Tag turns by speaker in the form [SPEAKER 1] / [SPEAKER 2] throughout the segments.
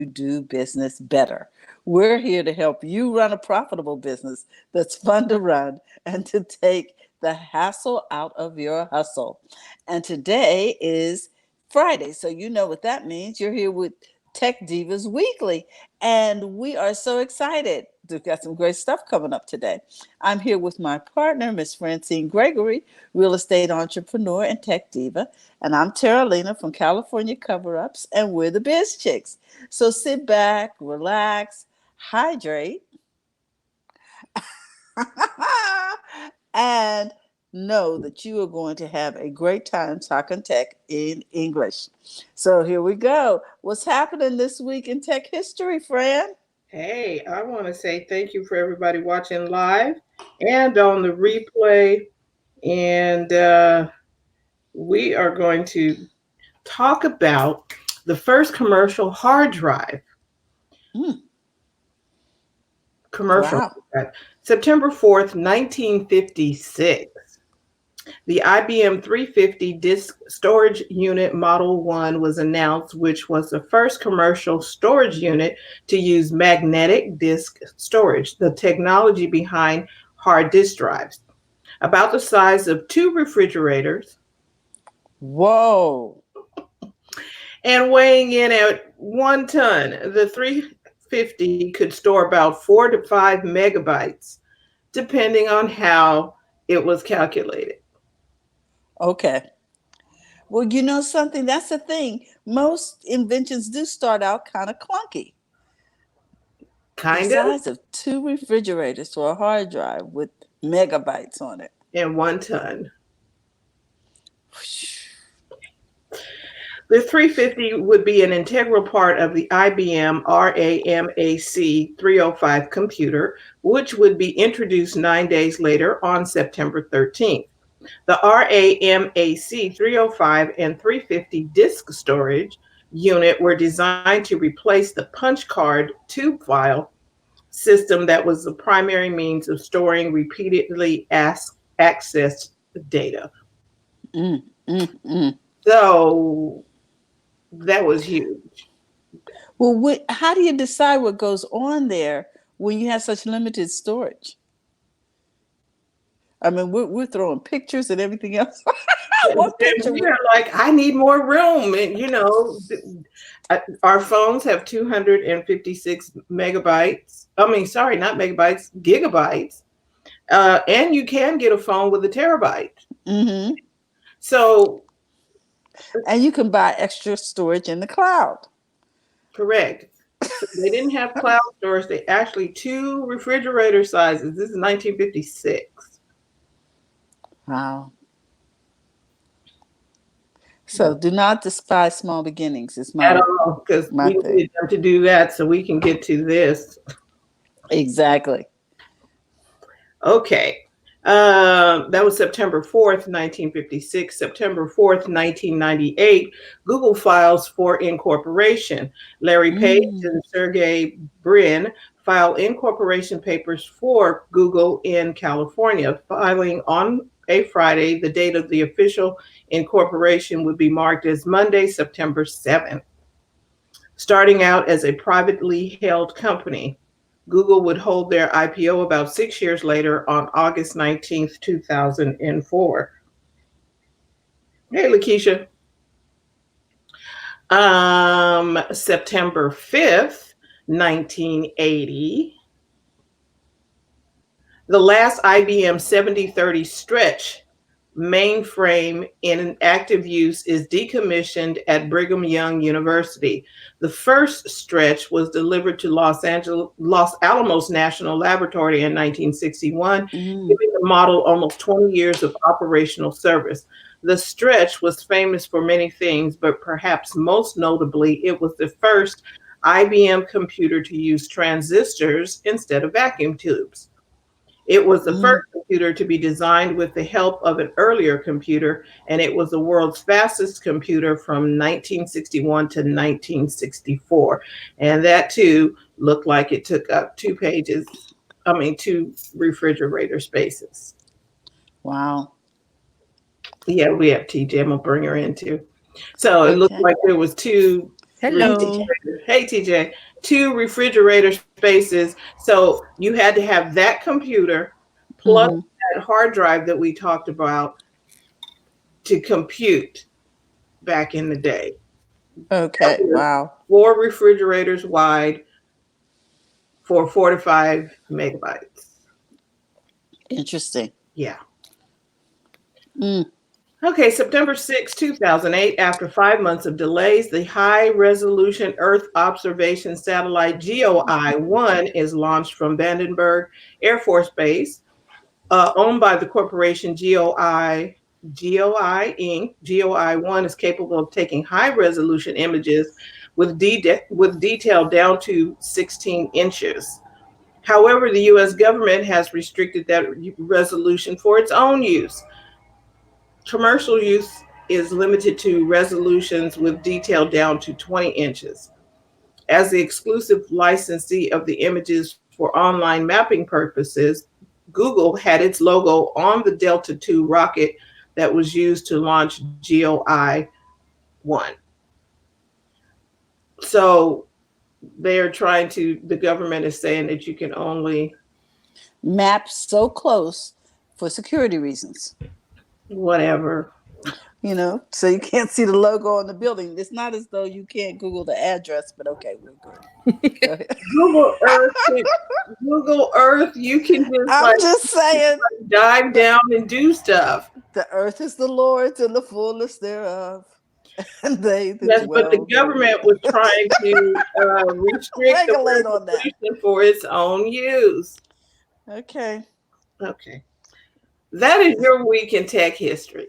[SPEAKER 1] do business better. We're here to help you run a profitable business that's fun to run and to take the hassle out of your hustle. And today is Friday, so you know what that means. You're here with Tech Divas Weekly, and we are so excited. We've got some great stuff coming up today. I'm here with my partner, Miss Francine Gregory, real estate entrepreneur and tech diva, and I'm Tara Lena from California Cover Ups, and we're the Biz Chicks. So sit back, relax, hydrate, and know that you are going to have a great time talking tech in English. So here we go. What's happening this week in tech history, Fran?
[SPEAKER 2] Hey, I want to say thank you for everybody watching live and on the replay. And we are going to talk about the first commercial hard drive.
[SPEAKER 1] Mm,
[SPEAKER 2] Commercial
[SPEAKER 1] wow.
[SPEAKER 2] hard drive. September 4th, 1956. The IBM 350 disk storage unit Model 1 was announced, which was the first commercial storage unit to use magnetic disk storage, the technology behind hard disk drives. About the size of two refrigerators
[SPEAKER 1] Whoa.
[SPEAKER 2] and weighing in at 1 ton, the 350 could store about 4 to 5 megabytes, depending on how it was calculated.
[SPEAKER 1] Okay. Well, you know something? That's the thing. Most inventions do start out kind of clunky. The
[SPEAKER 2] Kind of,
[SPEAKER 1] size of two refrigerators for a hard drive with megabytes on it.
[SPEAKER 2] and 1 ton. The 350 would be an integral part of the IBM RAMAC 305 computer, which would be introduced 9 days later on September 13th. The RAMAC 305 and 350 disk storage unit were designed to replace the punch card tube file system that was the primary means of storing repeatedly accessed data.
[SPEAKER 1] Mm, mm, mm.
[SPEAKER 2] So that was huge.
[SPEAKER 1] Well, how do you decide what goes on there when you have such limited storage? I mean, we're throwing pictures and everything else. What
[SPEAKER 2] And
[SPEAKER 1] picture?
[SPEAKER 2] we are like, I need more room. And, our phones have 256 megabytes. I mean, sorry, not megabytes, gigabytes. And you can get a phone with a terabyte.
[SPEAKER 1] Mm-hmm.
[SPEAKER 2] So,
[SPEAKER 1] And you can buy extra storage in the cloud.
[SPEAKER 2] correct. So they didn't have cloud storage. They actually two refrigerator sizes. This is 1956.
[SPEAKER 1] Wow. So do not despise small beginnings. Is
[SPEAKER 2] At
[SPEAKER 1] my
[SPEAKER 2] all, because
[SPEAKER 1] my
[SPEAKER 2] we
[SPEAKER 1] thing.
[SPEAKER 2] need them to do that so we can get to this.
[SPEAKER 1] Exactly.
[SPEAKER 2] Okay. That was September 4th, 1956. September 4th, 1998, Google files for incorporation. Larry Page
[SPEAKER 1] Mm.
[SPEAKER 2] and Sergey Brin file incorporation papers for Google in California. Filing on a Friday, the date of the official incorporation would be marked as Monday, September 7th. Starting out as a privately held company, Google would hold their IPO about 6 years later on August 19th, 2004. Hey, Lakeisha. September 5th, 1980, the last IBM 7030 stretch mainframe in active use is decommissioned at Brigham Young University. The first stretch was delivered to Los Alamos National Laboratory in 1961,
[SPEAKER 1] Mm.
[SPEAKER 2] giving the model almost 20 years of operational service. The stretch was famous for many things, but perhaps most notably, it was the first IBM computer to use transistors instead of vacuum tubes. It was the
[SPEAKER 1] Mm.
[SPEAKER 2] first computer to be designed with the help of an earlier computer, and it was the world's fastest computer from 1961 to 1964. And that too looked like it took up 2 pages, I mean, 2 refrigerator spaces.
[SPEAKER 1] Wow.
[SPEAKER 2] Yeah, we have TJ. I'm gonna bring her in too. So it looked
[SPEAKER 1] Okay.
[SPEAKER 2] like there was two.
[SPEAKER 1] Hi,
[SPEAKER 3] Hello.
[SPEAKER 1] TJ.
[SPEAKER 2] Hey, TJ. Two refrigerator spaces. So you had to have that computer plus
[SPEAKER 1] Mm-hmm.
[SPEAKER 2] that hard drive that we talked about to compute back in the day. That
[SPEAKER 1] Okay.
[SPEAKER 2] was
[SPEAKER 1] Wow.
[SPEAKER 2] four refrigerators wide for 4 to 5 megabytes.
[SPEAKER 1] Interesting.
[SPEAKER 2] Yeah.
[SPEAKER 1] Mm.
[SPEAKER 2] Okay, September 6, 2008, after 5 months of delays, the high resolution Earth observation satellite GOI 1 is launched from Vandenberg Air Force Base, owned by the corporation GOI Inc. GOI 1 is capable of taking high resolution images with detail down to 16 inches. However, the US government has restricted that resolution for its own use. Commercial use is limited to resolutions with detail down to 20 inches. As the exclusive licensee of the images for online mapping purposes, Google had its logo on the Delta II rocket that was used to launch GOI 1. So they're trying to, the government is saying that you can only,
[SPEAKER 1] Mapped so close for security reasons.
[SPEAKER 2] whatever.
[SPEAKER 1] So you can't see the logo on the building. It's not as though you can't Google the address, but okay, we're good. Go ahead.
[SPEAKER 2] Google Earth, Google Earth, you can just
[SPEAKER 1] I'm
[SPEAKER 2] like
[SPEAKER 1] just saying
[SPEAKER 2] dive
[SPEAKER 1] the
[SPEAKER 2] down and do stuff.
[SPEAKER 1] the earth is the Lord's and the fullness thereof, and they that
[SPEAKER 2] Yes, but the
[SPEAKER 1] dwell therein.
[SPEAKER 2] government was trying to restrict the
[SPEAKER 1] Regulate on that.
[SPEAKER 2] resolution for its own use.
[SPEAKER 1] Okay.
[SPEAKER 2] Okay. That is your week in tech history.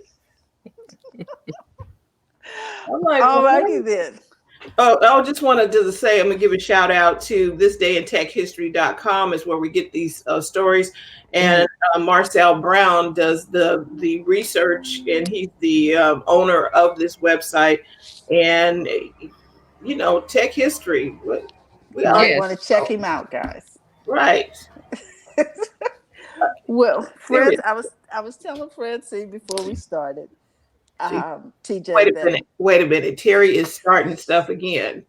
[SPEAKER 2] I'm like,
[SPEAKER 1] All righty
[SPEAKER 2] what?
[SPEAKER 1] then.
[SPEAKER 2] Oh, I just wanted to say, I'm going to give a shout out to thisdayintechhistory.com is where we get these stories. And
[SPEAKER 1] Mhm.
[SPEAKER 2] Marcel Brown does the research, and he's the owner of this website. And, tech history. We
[SPEAKER 1] You
[SPEAKER 2] all
[SPEAKER 1] might want to
[SPEAKER 3] Yes.
[SPEAKER 1] check him out, guys.
[SPEAKER 2] right.
[SPEAKER 1] Well, friends,
[SPEAKER 2] Serious.
[SPEAKER 1] I was telling Francine before we started,
[SPEAKER 2] See,
[SPEAKER 1] TJ, that
[SPEAKER 2] Wait a minute. Terry is starting stuff again.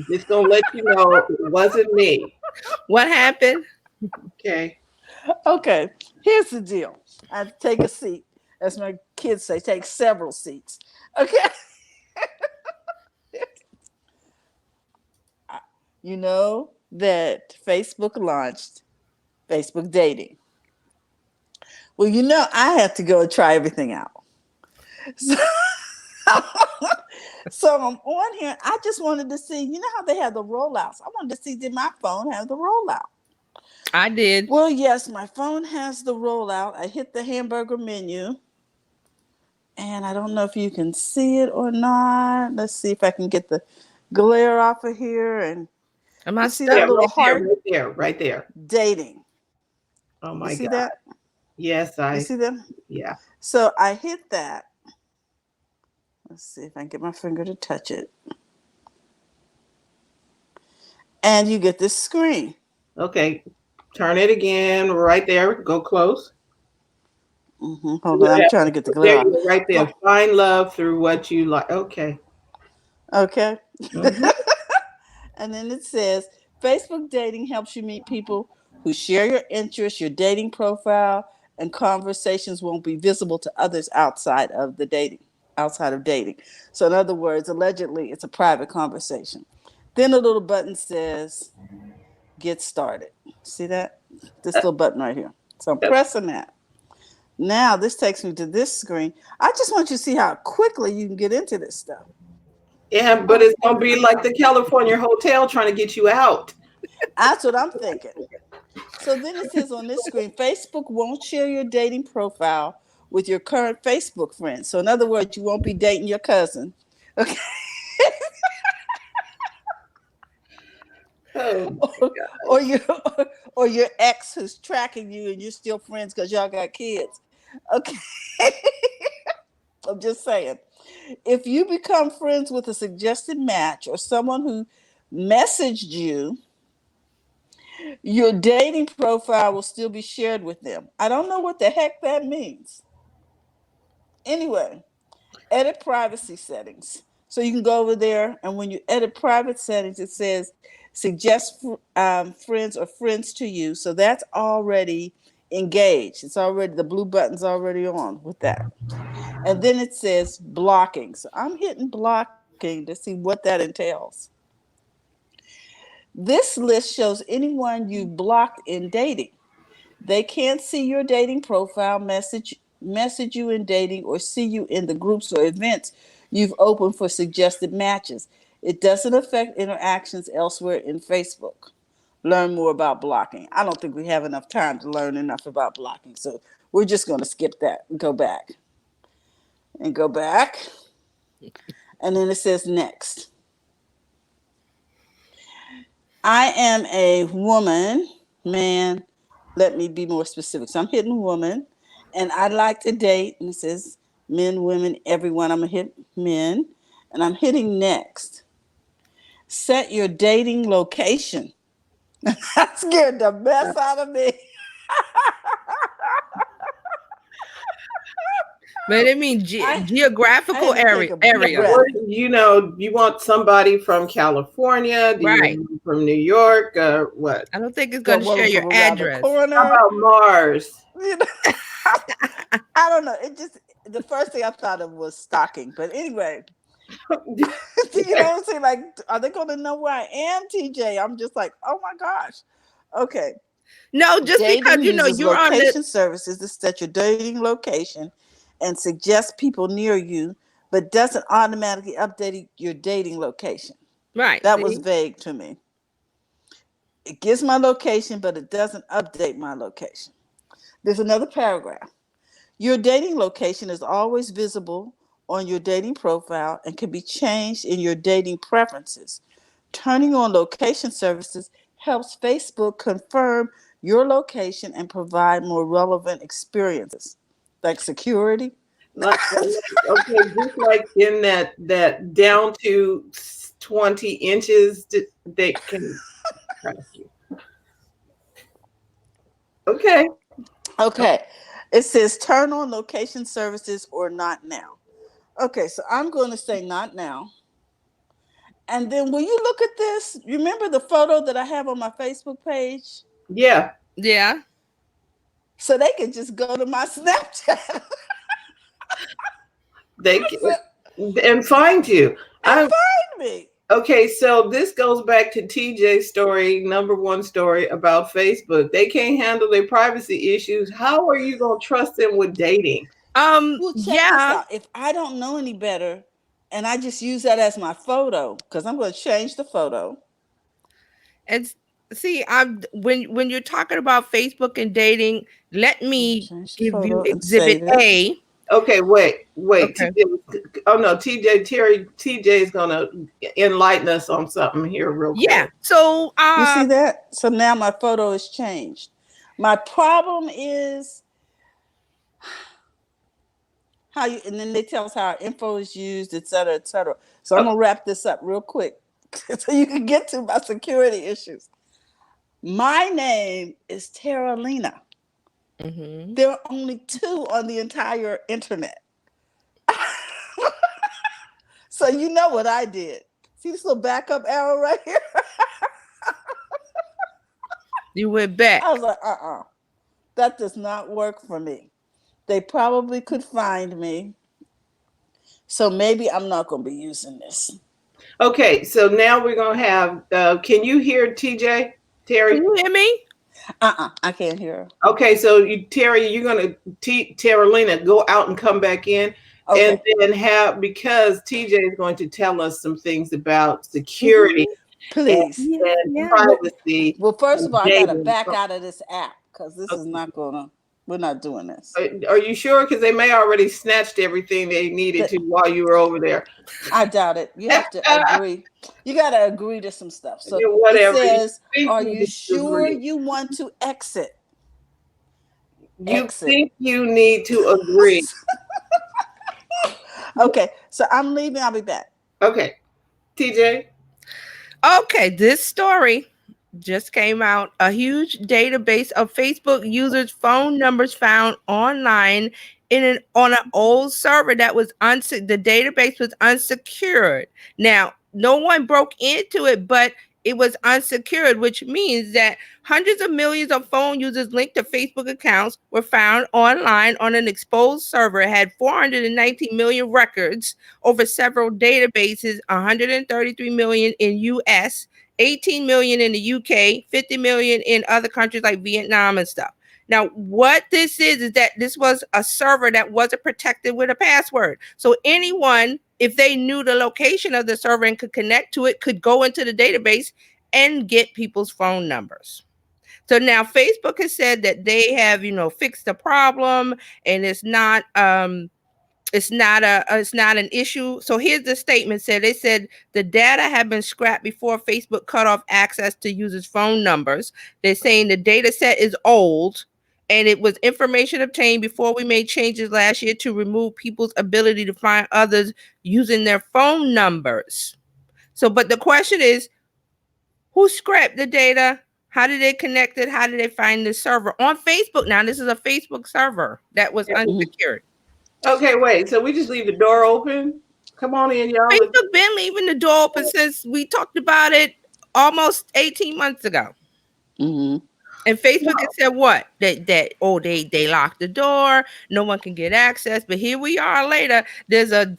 [SPEAKER 2] Just gonna let you know it wasn't me.
[SPEAKER 3] What happened?
[SPEAKER 2] Okay.
[SPEAKER 1] okay, here's the deal. I take a seat, as my kids say, take several seats. Okay. You know that Facebook launched Facebook dating. Well, I have to go and try everything out. So, so I'm on here. I just wanted to see, how they have the rollouts. I wanted to see, did my phone have the rollout?
[SPEAKER 3] I did.
[SPEAKER 1] Well, yes, my phone has the rollout. I hit the hamburger menu, and I don't know if you can see it or not. Let's see if I can get the glare off of here. And
[SPEAKER 3] Am I
[SPEAKER 1] you see
[SPEAKER 2] Yeah,
[SPEAKER 1] that
[SPEAKER 3] stuck?
[SPEAKER 1] little
[SPEAKER 2] right there,
[SPEAKER 1] heart?
[SPEAKER 2] right there, right there.
[SPEAKER 1] Dating.
[SPEAKER 2] Oh
[SPEAKER 1] You
[SPEAKER 2] my
[SPEAKER 1] see
[SPEAKER 2] God.
[SPEAKER 1] that?
[SPEAKER 2] Yes,
[SPEAKER 1] You
[SPEAKER 2] I
[SPEAKER 1] see that?
[SPEAKER 2] yeah.
[SPEAKER 1] So I hit that. Let's see if I can get my finger to touch it. And you get this screen.
[SPEAKER 2] Okay. Turn it again. Right there. Go close.
[SPEAKER 1] Hold on,
[SPEAKER 2] What
[SPEAKER 1] I'm
[SPEAKER 2] happened?
[SPEAKER 1] trying to get the
[SPEAKER 2] There
[SPEAKER 1] glare off.
[SPEAKER 2] you go, right there.
[SPEAKER 1] Oh,
[SPEAKER 2] Find love through what you like. Okay.
[SPEAKER 1] okay.
[SPEAKER 2] Hmm.
[SPEAKER 1] And then it says Facebook dating helps you meet people who share your interests, your dating profile, and conversations won't be visible to others outside of dating. So, in other words, allegedly, it's a private conversation. Then a little button says get started. See that? This little button right here. So I'm pressing that. Now this takes me to this screen. I just want you to see how quickly you can get into this stuff.
[SPEAKER 2] Yeah, but it's gonna be like the California hotel trying to get you out.
[SPEAKER 1] That's what I'm thinking. So then it says on this screen, Facebook won't share your dating profile with your current Facebook friends. So in other words, you won't be dating your cousin, okay,
[SPEAKER 2] Oh my
[SPEAKER 1] or, or
[SPEAKER 2] gosh.
[SPEAKER 1] your or your ex who's tracking you and you're still friends because y'all got kids. Okay, I'm just saying. If you become friends with a suggested match or someone who messaged you, your dating profile will still be shared with them. I don't know what the heck that means. Anyway, edit privacy settings. So you can go over there, and when you edit private settings, it says suggest friends or friends to you. So that's already engaged. It's already, the blue button's already on with that. And then it says blocking. So I'm hitting blocking to see what that entails. This list shows anyone you blocked in dating. They can't see your dating profile, message you in dating, or see you in the groups or events you've opened for suggested matches. It doesn't affect interactions elsewhere in Facebook. Learn more about blocking. I don't think we have enough time to learn enough about blocking, so we're just going to skip that and go back and go back. And then it says next. I am a woman, man. Let me be more specific. So I'm hitting woman, and I like to date. And it says men, women, everyone. I'm gonna hit men, and I'm hitting next. Set your dating location. That scared the mess out of me.
[SPEAKER 3] But it means
[SPEAKER 1] I
[SPEAKER 3] geographical
[SPEAKER 1] had to take a
[SPEAKER 3] area.
[SPEAKER 1] breath.
[SPEAKER 2] You want somebody from California? Do you
[SPEAKER 3] Right.
[SPEAKER 2] want from New York? What?
[SPEAKER 3] I don't think it's
[SPEAKER 1] The
[SPEAKER 3] going to share
[SPEAKER 1] woman
[SPEAKER 3] your
[SPEAKER 1] from around the
[SPEAKER 3] address.
[SPEAKER 2] How
[SPEAKER 1] corner.
[SPEAKER 2] about Mars?
[SPEAKER 1] You know, I don't know. It just, the first thing I thought of was stalking. But anyway, you know what I'm saying? Like, are they going to know where I am, TJ? I'm just like, oh my gosh. Okay.
[SPEAKER 3] No, just because
[SPEAKER 1] Dating uses
[SPEAKER 3] you're on the
[SPEAKER 1] location services to set your dating location and suggest people near you, but doesn't automatically update your dating location.
[SPEAKER 3] right.
[SPEAKER 1] That was
[SPEAKER 3] See,
[SPEAKER 1] vague to me. It gives my location, but it doesn't update my location. There's another paragraph. Your dating location is always visible on your dating profile and can be changed in your dating preferences. Turning on location services helps Facebook confirm your location and provide more relevant experiences, like security.
[SPEAKER 2] Okay, just like in that down to 20 inches, they can track you. Okay.
[SPEAKER 1] Okay, it says turn on location services or not now. Okay, so I'm going to say not now. And then when you look at this, remember the photo that I have on my Facebook page?
[SPEAKER 2] Yeah,
[SPEAKER 3] yeah.
[SPEAKER 1] So they can just go to my Snapchat
[SPEAKER 2] they can, and find you.
[SPEAKER 1] and
[SPEAKER 2] I
[SPEAKER 1] find me.
[SPEAKER 2] Okay, so this goes back to TJ's story, number one story about Facebook. They can't handle their privacy issues. How are you going to trust them with dating?
[SPEAKER 1] Well, check this
[SPEAKER 3] Yeah.
[SPEAKER 1] out. If I don't know any better and I just use that as my photo, because I'm going to change the photo.
[SPEAKER 3] It's see, I'm when you're talking about Facebook and dating, let me
[SPEAKER 1] Change the
[SPEAKER 3] give you
[SPEAKER 1] photo and
[SPEAKER 3] exhibit
[SPEAKER 1] save it.
[SPEAKER 3] A.
[SPEAKER 2] Okay, wait.
[SPEAKER 3] Okay.
[SPEAKER 2] Oh no, TJ is going to enlighten us on something here real
[SPEAKER 3] Yeah.
[SPEAKER 2] quick.
[SPEAKER 3] So
[SPEAKER 1] You see that? So now my photo is changed. My problem is how you, and then they tell us how our info is used, et cetera, et cetera. So I'm
[SPEAKER 2] Oh,
[SPEAKER 1] going to wrap this up real quick so you can get to my security issues. My name is Tara Lena.
[SPEAKER 3] mhm.
[SPEAKER 1] There are only two on the entire internet. So you know what I did. See this little backup arrow right here?
[SPEAKER 3] You went back.
[SPEAKER 1] I was like, that does not work for me. They probably could find me. So maybe I'm not going to be using this.
[SPEAKER 2] okay, so now we're going to have, can you hear TJ,
[SPEAKER 3] Can
[SPEAKER 2] Terry?
[SPEAKER 3] you hear me?
[SPEAKER 1] I can't hear her.
[SPEAKER 2] Okay, so Terry, you're going to, Terralina, go out and come back in. And
[SPEAKER 1] Okay.
[SPEAKER 2] then because TJ is going to tell us some things about security
[SPEAKER 3] Mhm.
[SPEAKER 2] and,
[SPEAKER 1] Please.
[SPEAKER 3] Yeah.
[SPEAKER 2] and
[SPEAKER 3] Yeah.
[SPEAKER 2] privacy
[SPEAKER 1] Well, first
[SPEAKER 2] and
[SPEAKER 1] of all, I got to
[SPEAKER 2] dating.
[SPEAKER 1] back out of this app because this is
[SPEAKER 2] Okay.
[SPEAKER 1] not going to, we're not doing this.
[SPEAKER 2] Are you sure? Because they may already snatched everything they needed
[SPEAKER 1] That,
[SPEAKER 2] to while you were over there.
[SPEAKER 1] I doubt it. You have to agree. You got to agree to some stuff. So
[SPEAKER 2] Yeah,
[SPEAKER 1] it
[SPEAKER 2] whatever. You
[SPEAKER 1] says,
[SPEAKER 2] think
[SPEAKER 1] are
[SPEAKER 2] you
[SPEAKER 1] you
[SPEAKER 2] need to
[SPEAKER 1] sure
[SPEAKER 2] agree.
[SPEAKER 1] you want to exit?
[SPEAKER 2] You
[SPEAKER 1] Exit.
[SPEAKER 2] think you need to agree.
[SPEAKER 1] Okay. So I'm leaving. I'll be back.
[SPEAKER 2] Okay, TJ.
[SPEAKER 3] Okay, this story just came out. A huge database of Facebook users' phone numbers found online on an old server that was the database was unsecured. Now, no one broke into it, but it was unsecured, which means that hundreds of millions of phone users linked to Facebook accounts were found online on an exposed server. It had 419 million records over several databases, 133 million in US, 18 million in the UK, 50 million in other countries like Vietnam and stuff. Now, what this is that this was a server that wasn't protected with a password. So anyone, if they knew the location of the server and could connect to it, could go into the database and get people's phone numbers. So now Facebook has said that they have, fixed the problem, and it's not an issue. So here's the statement said. They said the data had been scrapped before Facebook cut off access to users' phone numbers. They're saying the data set is old, and it was information obtained before we made changes last year to remove people's ability to find others using their phone numbers. So, but the question is, who scrapped the data? How did they connect it? How did they find the server on Facebook? Now, this is a Facebook server that was unsecured.
[SPEAKER 2] Okay, wait. So we just leave the door open? Come on in, y'all.
[SPEAKER 3] Facebook been leaving the door open since we talked about it almost 18 months ago.
[SPEAKER 1] Mm-hmm.
[SPEAKER 3] And Facebook has said what? They locked the door, no one can get access. But here we are later. There's an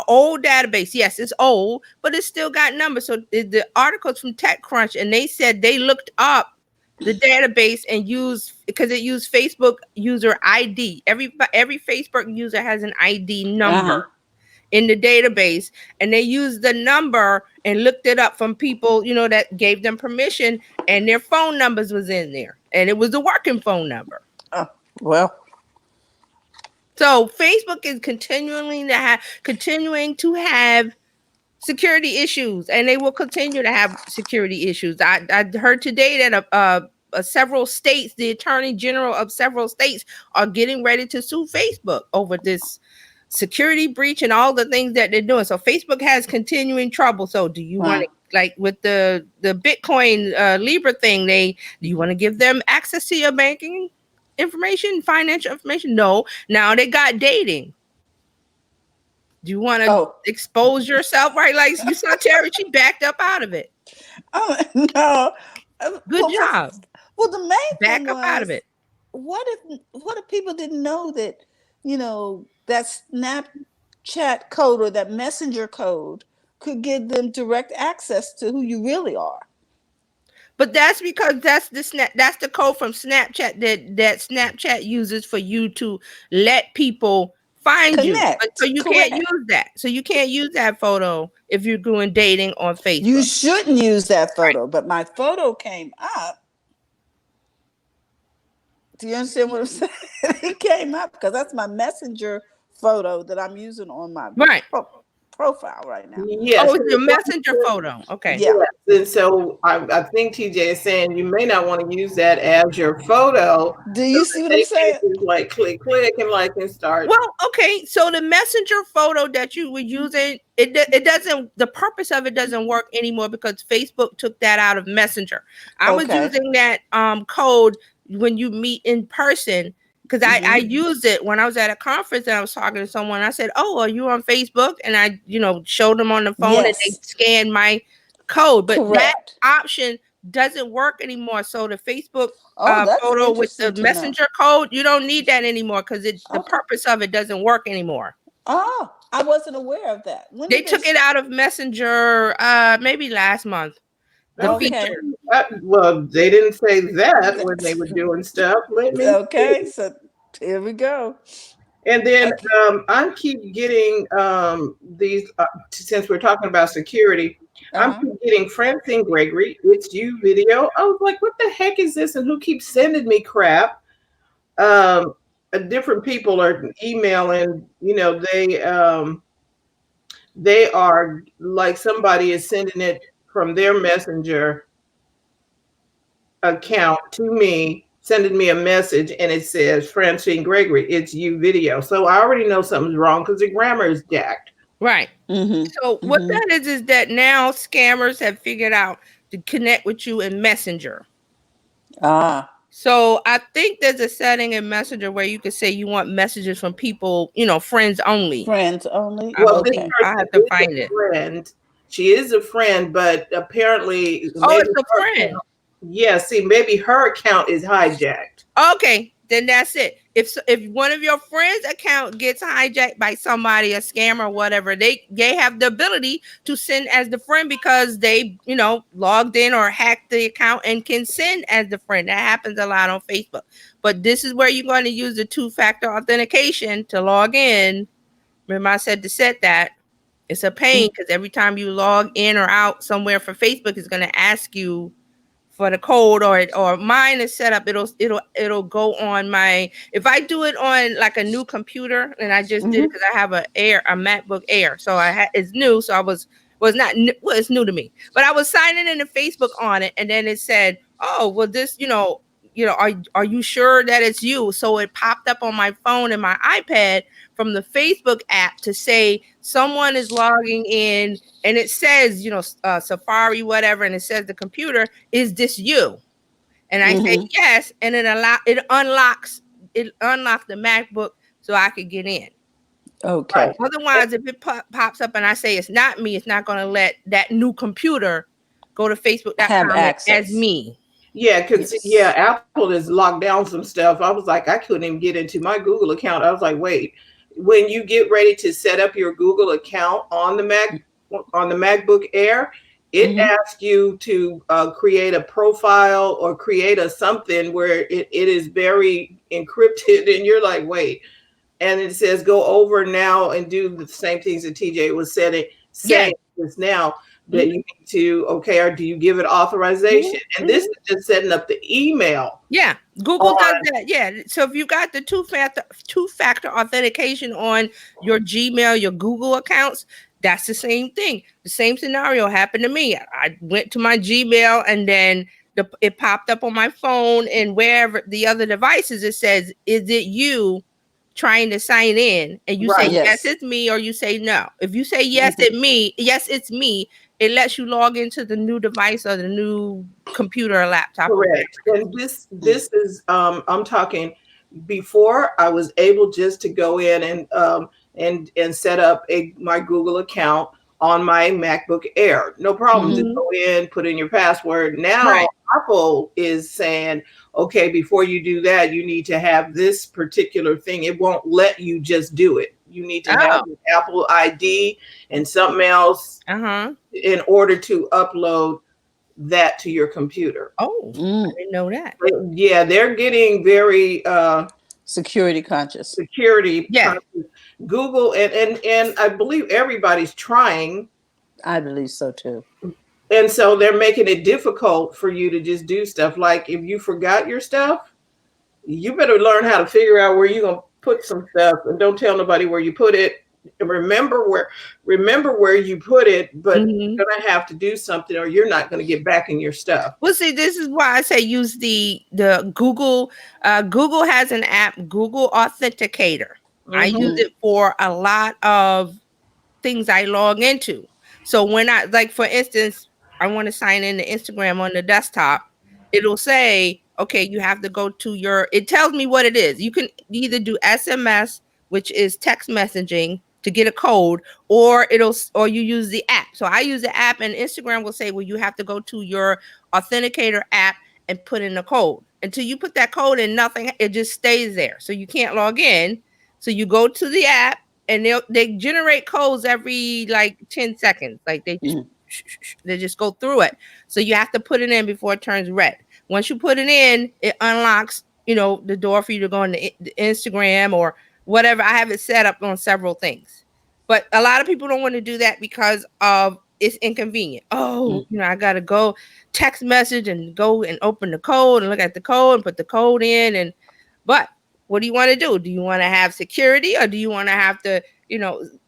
[SPEAKER 3] old database. Yes, it's old, but it's still got numbers. So the articles from TechCrunch, and they said they looked up the database and because it used Facebook user ID. Every Facebook user has an ID number in the database, and they used the number and looked it up from people, that gave them permission, and their phone numbers was in there, and it was a working phone number.
[SPEAKER 1] Oh, well.
[SPEAKER 3] So Facebook is continuing to have security issues, and they will continue to have security issues. I heard today that several states, the attorney general of several states, are getting ready to sue Facebook over this security breach and all the things that they're doing. So Facebook has continuing trouble. So do you want to, like with the Bitcoin Libra thing, do you want to give them access to your banking information, financial information? No. Now they got dating. Do you want to expose yourself? Right? Like you saw Terry, she backed up out of it.
[SPEAKER 1] Oh no.
[SPEAKER 3] Good job.
[SPEAKER 1] Well, the main
[SPEAKER 3] back
[SPEAKER 1] thing
[SPEAKER 3] up
[SPEAKER 1] was,
[SPEAKER 3] out of it.
[SPEAKER 1] What if people didn't know that, that Snapchat code or that Messenger code could give them direct access to who you really are?
[SPEAKER 3] But that's because that's the code from Snapchat that Snapchat uses for you to let people find
[SPEAKER 1] Connect.
[SPEAKER 3] You. So you can't use that. So you can't use that photo if you're doing dating on Facebook.
[SPEAKER 1] You shouldn't use that photo, but my photo came up. Do you understand what I'm saying? It came up because that's my Messenger photo that I'm using on my profile right now.
[SPEAKER 2] Yes.
[SPEAKER 3] Oh, it's your Messenger photo. Okay.
[SPEAKER 1] Yeah.
[SPEAKER 2] Yes. And so I think TJ is saying you may not want to use that as your photo.
[SPEAKER 1] Do you see what I'm saying?
[SPEAKER 2] Like click and like and start.
[SPEAKER 3] Well, okay. So the Messenger photo that you were using, it doesn't. The purpose of it doesn't work anymore because Facebook took that out of Messenger. I was using that code when you meet in person. Because I used it when I was at a conference and I was talking to someone. I said, "Oh, are you on Facebook?" And I, showed them on the phone and they scanned my code. But that option doesn't work anymore. So the Facebook photo with the Messenger code, you don't need that anymore because the purpose of it doesn't work anymore.
[SPEAKER 1] Oh, I wasn't aware of that.
[SPEAKER 3] When they took it out of Messenger maybe last month.
[SPEAKER 1] Okay.
[SPEAKER 2] Well, they didn't say that when they were doing stuff.
[SPEAKER 1] Okay, so here we go.
[SPEAKER 2] And then I keep getting these, since we're talking about security, I'm keep getting Francine Gregory, it's you video. I was like, what the heck is this? And who keeps sending me crap? Different people are emailing, they are like somebody is sending it from their Messenger account to me, sending me a message, and it says, Francine Gregory, it's you video. So I already know something's wrong because the grammar is jacked.
[SPEAKER 3] Right. So what that is that now scammers have figured out to connect with you in Messenger. So I think there's a setting in Messenger where you could say you want messages from people, friends only.
[SPEAKER 1] Friends only.
[SPEAKER 3] I
[SPEAKER 2] Well, this
[SPEAKER 3] believe
[SPEAKER 1] Okay.
[SPEAKER 3] I
[SPEAKER 2] person
[SPEAKER 3] have to
[SPEAKER 2] is a
[SPEAKER 3] find it.
[SPEAKER 2] friend. She is a friend, but apparently
[SPEAKER 3] Oh,
[SPEAKER 2] maybe
[SPEAKER 3] it's a
[SPEAKER 2] her
[SPEAKER 3] friend.
[SPEAKER 2] account, yeah, see, maybe her account is hijacked.
[SPEAKER 3] Okay, then that's it. If one of your friends' account gets hijacked by somebody, a scam or whatever, they have the ability to send as the friend because they logged in or hacked the account and can send as the friend. That happens a lot on Facebook. But this is where you're going to use the two-factor authentication to log in. Remember, I said to set that. It's a pain because every time you log in or out somewhere for Facebook, it's going to ask you for the code, or mine is set up. It'll go on my, if I do it on like a new computer, and I just did it
[SPEAKER 1] Mm-hmm.
[SPEAKER 3] because I have a MacBook Air, so it's new, so I was not new, well, it's new to me, but I was signing into Facebook on it, and then it said, oh well, this are you sure that it's you? So it popped up on my phone and my iPad from the Facebook app to say someone is logging in, and it says Safari whatever, and it says the computer, is this you? And I say
[SPEAKER 1] Mm-hmm.
[SPEAKER 3] yes, and it unlocked the MacBook so I could get in.
[SPEAKER 2] Right.
[SPEAKER 1] Okay.
[SPEAKER 3] Otherwise, if it pops up and I say it's not me, it's not going to let that new computer go to
[SPEAKER 1] Have
[SPEAKER 3] facebook.com as
[SPEAKER 1] access.
[SPEAKER 3] me.
[SPEAKER 2] Yeah, because yeah,
[SPEAKER 1] Yes.
[SPEAKER 2] Apple has locked down some stuff. I was like, I couldn't even get into my Google account. I was like, wait, when you get ready to set up your Google account on the MacBook Air, it
[SPEAKER 1] Mm-hmm.
[SPEAKER 2] asks you to create a profile or create a something where it is very encrypted, and you're like, wait, and it says go over now and do the same things that TJ was
[SPEAKER 3] Yes.
[SPEAKER 2] saying just now, that
[SPEAKER 3] Mhm,
[SPEAKER 2] you need to, okay, or do you give it
[SPEAKER 3] mhm,
[SPEAKER 2] authorization? And this
[SPEAKER 3] mhm.
[SPEAKER 2] is just setting up the email
[SPEAKER 3] Yeah, Google does
[SPEAKER 2] on.
[SPEAKER 3] that. Yeah. So if you got the two factor authentication on your Gmail, your Google accounts, that's the same thing. The same scenario happened to me. I went to my Gmail, and then it popped up on my phone, and wherever the other devices, it says, "Is it you trying to sign in?" And you say,
[SPEAKER 2] Right.
[SPEAKER 3] "Yes,
[SPEAKER 1] Yes.
[SPEAKER 3] it's me," or you say, "No." If you say,
[SPEAKER 1] Mm-hmm.
[SPEAKER 3] yes, it's me," it lets you log into the new device or the new computer or laptop or whatever
[SPEAKER 2] Correct.
[SPEAKER 3] it is.
[SPEAKER 2] And this is I'm talking before I was able just to go in and set up my Google account on my MacBook Air. No problem. Just
[SPEAKER 1] Mm-hmm.
[SPEAKER 3] Mhm.
[SPEAKER 2] go in, put in your password. Now
[SPEAKER 3] Right.
[SPEAKER 2] Apple is saying, okay, before you do that, you need to have this particular thing. It won't let you just do it. You need to have
[SPEAKER 3] Oh.
[SPEAKER 2] an Apple ID and something else
[SPEAKER 3] Uh-huh.
[SPEAKER 2] in order to upload that to your computer.
[SPEAKER 3] Oh, I
[SPEAKER 1] Mm.
[SPEAKER 3] didn't know that.
[SPEAKER 2] Yeah, they're getting very
[SPEAKER 1] Security conscious.
[SPEAKER 2] security
[SPEAKER 3] Yeah.
[SPEAKER 2] conscious. Google and I believe everybody's trying,
[SPEAKER 1] I believe so too.
[SPEAKER 2] and so they're making it difficult for you to just do stuff. Like if you forgot your stuff, you better learn how to figure out where you're gonna put some stuff, and don't tell nobody where you put it. And remember where you put it, but
[SPEAKER 3] Mhm.
[SPEAKER 2] you're gonna have to do something, or you're not gonna get back in your stuff.
[SPEAKER 3] Well, see, this is why I say use the Google. Google has an app, Google Authenticator. I use
[SPEAKER 2] Hmm.
[SPEAKER 1] Mm-hmm.
[SPEAKER 3] it for a lot of things I log into. So when I, like, for instance, I want to sign into Instagram on the desktop, it'll say, okay, you have to go to it tells me what it is. You can either do SMS, which is text messaging to get a code, or you use the app. So I use the app, and Instagram will say, well, you have to go to your authenticator app and put in the code. Until you put that code in, nothing, it just stays there. So you can't log in. So you go to the app, and they generate codes every like 10 seconds. Like they just go through it. So you have to put it in before it turns red. Once you put it in, it unlocks, the door for you to go on the Instagram or whatever. I have it set up on several things. But a lot of people don't want to do that because of it's inconvenient. Oh, I gotta go text message and go and open the code and look at the code and put the code in. But what do you want to do? Do you want to have security, or do you want to have to,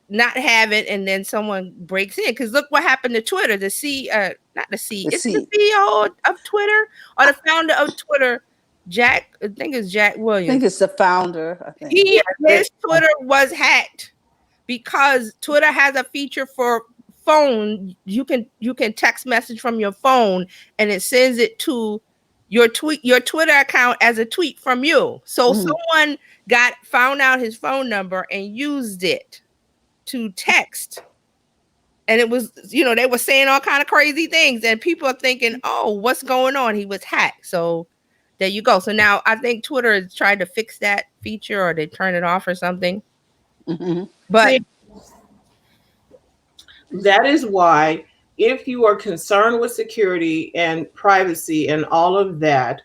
[SPEAKER 3] not have it, and then someone breaks in? Because look what happened to Twitter. Not the C.
[SPEAKER 1] The
[SPEAKER 3] Is it the
[SPEAKER 1] seed.
[SPEAKER 3] CEO of Twitter or the founder of Twitter? Jack, I think it's Jack
[SPEAKER 1] I think
[SPEAKER 3] Williams.
[SPEAKER 1] it's the founder. I think.
[SPEAKER 3] He
[SPEAKER 2] Yeah,
[SPEAKER 3] His Twitter was hacked because Twitter has a feature for phone. You can text message from your phone, and it sends it to your Twitter account as a tweet from you. So someone found out his phone number and used it to text. And it was, they were saying all kind of crazy things, and people are thinking, "Oh, what's going on? He was hacked." So there you go. So now I think Twitter is trying to fix that feature, or they turn it off or something. But
[SPEAKER 2] See, that is why, if you are concerned with security and privacy and all of that,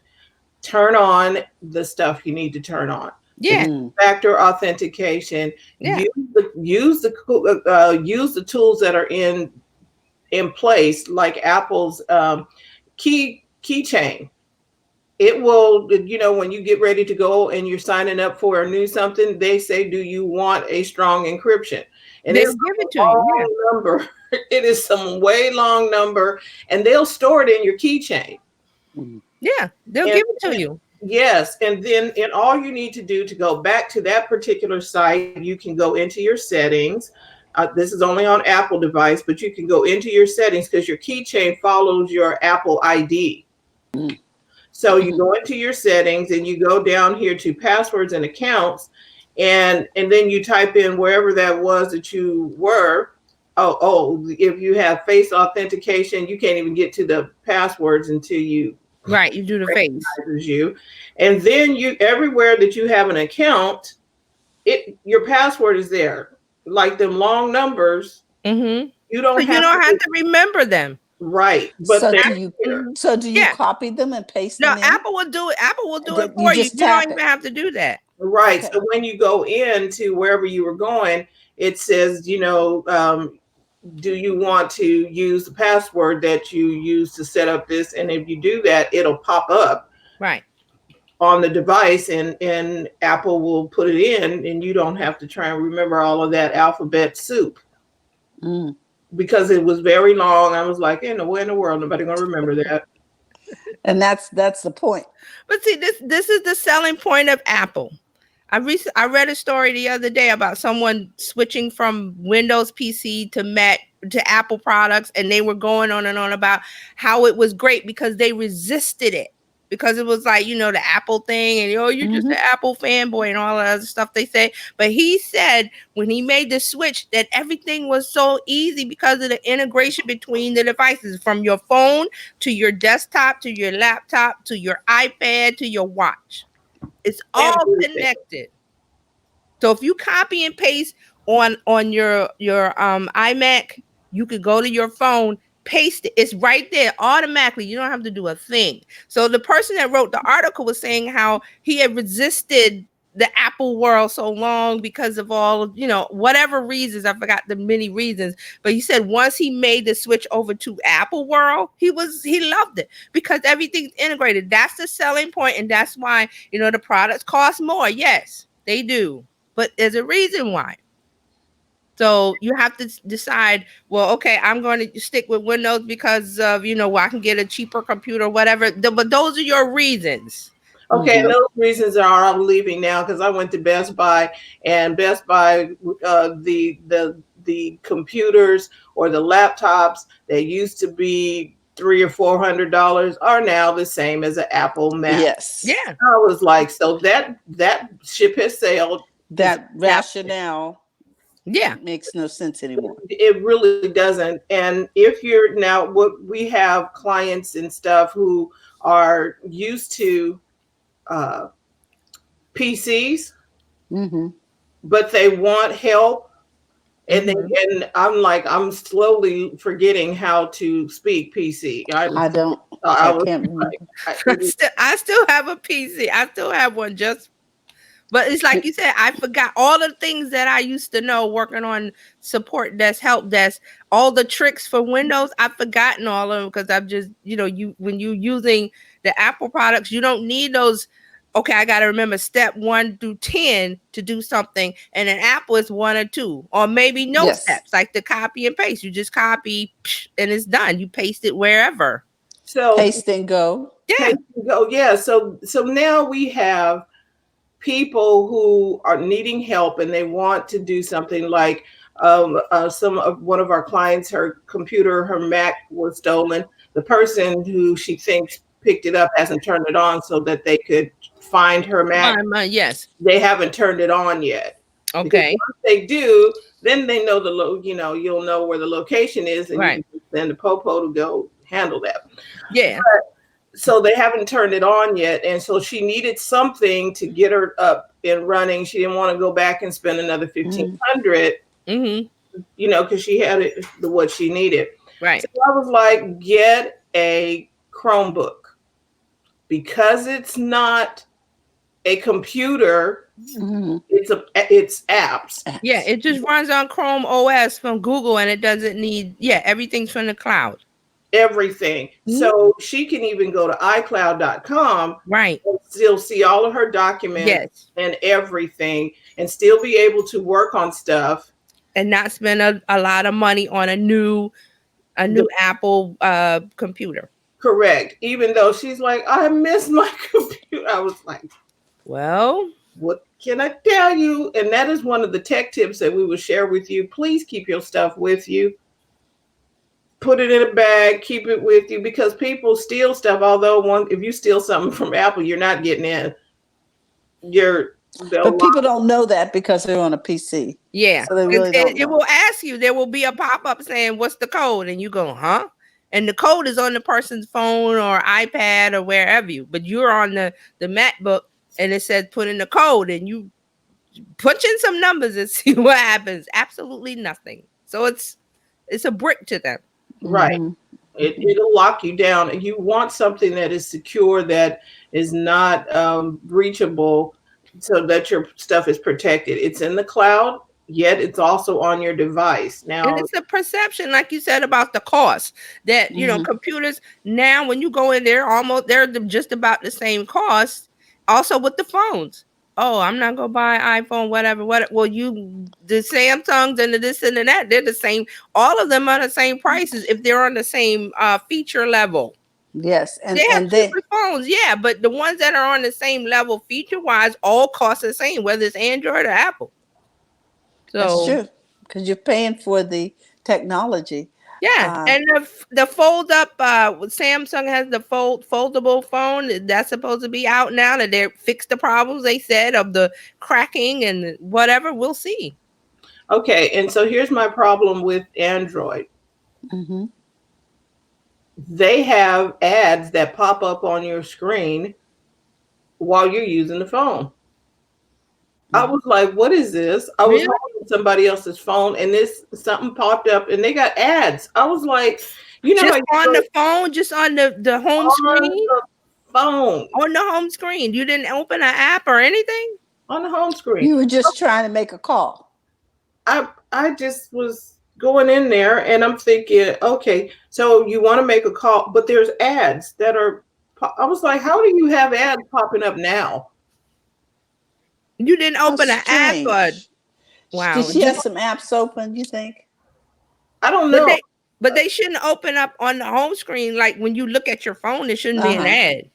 [SPEAKER 2] turn on the stuff you need to turn on.
[SPEAKER 3] yeah,
[SPEAKER 2] Factor authentication.
[SPEAKER 3] yeah,
[SPEAKER 2] Use the tools that are in place, like Apple's keychain. It will, when you get ready to go and you're signing up for a new something, they say, do you want a strong encryption? And
[SPEAKER 3] they'll
[SPEAKER 2] it's
[SPEAKER 3] give it
[SPEAKER 2] a
[SPEAKER 3] to you. Yeah,
[SPEAKER 2] long number. It is some way long number, and they'll store it in your keychain.
[SPEAKER 3] yeah, they'll give it to you.
[SPEAKER 2] Yes, and then all you need to do to go back to that particular site, you can go into your settings. This is only on Apple device, but you can go into your settings because your keychain follows your Apple ID. So you go into your settings and you go down here to passwords and accounts, and then you type in wherever that was that you were. If you have face authentication, you can't even get to the passwords until you
[SPEAKER 3] Right, you do the face.
[SPEAKER 2] you. And then everywhere that you have an account, your password is there. Like them long numbers,
[SPEAKER 3] You
[SPEAKER 2] don't
[SPEAKER 3] have to remember them.
[SPEAKER 2] Right. But
[SPEAKER 1] so do you copy them and paste them in?
[SPEAKER 3] Apple will do it. Apple will do it for you. You don't even have to do that.
[SPEAKER 2] Right. Okay. So when you go into wherever you were going, it says, do you want to use the password that you use to set up this? And if you do that, it'll pop up on the device, and Apple will put it in, and you don't have to try and remember all of that alphabet soup. Because it was very long. I was like, no way in the world, nobody gonna remember that.
[SPEAKER 1] And that's the point.
[SPEAKER 3] But see, this is the selling point of Apple. I read a story the other day about someone switching from Windows PC to Mac to Apple products, and they were going on and on about how it was great because they resisted it. Because it was like, the Apple thing, and you're just an Apple fanboy and all that other stuff they say. But he said when he made the switch that everything was so easy because of the integration between the devices, from your phone to your desktop to your laptop to your iPad to your watch. It's all connected. So if you copy and paste on your iMac, you could go to your phone, paste it. It's right there automatically. You don't have to do a thing. So the person that wrote the article was saying how he had resisted the Apple world so long because of all of, whatever reasons. I forgot the many reasons, but he said once he made the switch over to Apple world, he loved it because everything's integrated. That's the selling point, and that's why, the products cost more. Yes, they do, but there's a reason why. So you have to decide, well, okay, I'm going to stick with Windows because of, I can get a cheaper computer or whatever. But those are your reasons.
[SPEAKER 2] Okay, and those reasons are, I'm leaving now because I went to Best Buy, and Best Buy, the computers or the laptops that used to be $300 or $400 are now the same as an Apple Mac.
[SPEAKER 1] Yes.
[SPEAKER 3] Yeah.
[SPEAKER 2] I was like, so that ship has sailed.
[SPEAKER 1] That rationale.
[SPEAKER 3] Yeah,
[SPEAKER 1] makes no sense anymore.
[SPEAKER 2] It really doesn't. And if you're now, what we have clients and stuff who are used to PCs, but they want help, and and I'm slowly forgetting how to speak PC.
[SPEAKER 1] I don't.
[SPEAKER 2] I
[SPEAKER 1] can't.
[SPEAKER 3] I still have a PC. I still have one but it's like you said, I forgot all the things that I used to know working on support desk, help desk, all the tricks for Windows. I've forgotten all of them because I've just, when you're using the Apple products, you don't need those. Okay, I got to remember step 1 through 10 to do something. And an Apple is 1 or 2, or maybe no steps, like the copy and paste. You just copy and it's done. You paste it wherever.
[SPEAKER 2] So
[SPEAKER 1] paste and go.
[SPEAKER 3] Yeah.
[SPEAKER 2] Paste and go. Yeah. So now we have people who are needing help and they want to do something like one of our clients, her computer, her Mac was stolen. The person who she thinks picked it up, hasn't turned it on so that they could find her Mac.
[SPEAKER 3] Yes.
[SPEAKER 2] They haven't turned it on yet. Because
[SPEAKER 3] Okay.
[SPEAKER 2] once they do, then they know you'll know where the location is, and
[SPEAKER 3] Right.
[SPEAKER 2] you can send the popo to go handle that.
[SPEAKER 3] Yeah.
[SPEAKER 2] So they haven't turned it on yet, and so she needed something to get her up and running. She didn't want to go back and spend another $1,500, because she had what she needed.
[SPEAKER 3] Right.
[SPEAKER 2] So I was like, get a Chromebook, because it's not a computer. It's apps.
[SPEAKER 3] Yeah, it just runs on Chrome OS from Google, and it doesn't need. Yeah, everything's from the cloud.
[SPEAKER 2] Everything. So she can even go to iCloud.com,
[SPEAKER 3] right,
[SPEAKER 2] and still see all of her documents and everything, and still be able to work on stuff
[SPEAKER 3] and not spend a lot of money on a new Apple computer.
[SPEAKER 2] Correct. Even though she's like, I miss my computer. I was like,
[SPEAKER 3] well,
[SPEAKER 2] what can I tell you? And that is one of the tech tips that we will share with you. Please keep your stuff with you. Put it in a bag, keep it with you, because people steal stuff. Although if you steal something from Apple, you're not getting in.
[SPEAKER 1] But people don't know that because they're on a PC.
[SPEAKER 3] Yeah.
[SPEAKER 1] So they really don't know.
[SPEAKER 3] It will ask you, there will be a pop-up saying, what's the code? And you go, huh? And the code is on the person's phone or iPad or wherever but you're on the MacBook, and it says put in the code, and you punch in some numbers and see what happens. Absolutely nothing. So it's a brick to them.
[SPEAKER 2] Right. It'll lock you down. And you want something that is secure, that is not breachable, so that your stuff is protected. It's in the cloud, yet it's also on your device. Now,
[SPEAKER 3] and it's a perception, like you said, about the cost that, computers now, when you go in there, they're just about the same cost. Also with the phones. Oh, I'm not going to buy an iPhone, whatever. Well, the Samsungs and the this and the that, they're the same. All of them are the same prices if they're on the same feature level.
[SPEAKER 1] Yes.
[SPEAKER 3] And they have cheaper phones, yeah, but the ones that are on the same level feature-wise all cost the same, whether it's Android or Apple. So,
[SPEAKER 1] that's true, because you're paying for the technology.
[SPEAKER 3] Yeah, and the fold up, Samsung has the foldable phone that's supposed to be out now, that they fixed the problems they said of the cracking and whatever. We'll see.
[SPEAKER 2] Okay, and so here's my problem with Android. They have ads that pop up on your screen while you're using the phone. I was like, what is this? I was holding somebody else's phone, and something popped up, and they got ads. I was like,
[SPEAKER 3] just on the phone, just on the home screen?
[SPEAKER 2] The phone.
[SPEAKER 3] On the home screen. You didn't open an app or anything?
[SPEAKER 2] On the home screen.
[SPEAKER 1] You were just trying to make a call.
[SPEAKER 2] I just was going in there, and I'm thinking, okay, so you want to make a call, but there's ads that are, I was like, how do you have ads popping up now?
[SPEAKER 3] You didn't open an app, but
[SPEAKER 1] wow. Did she have some apps open, you think?
[SPEAKER 2] I don't know.
[SPEAKER 3] But they shouldn't open up on the home screen. Like when you look at your phone, it shouldn't be an ad.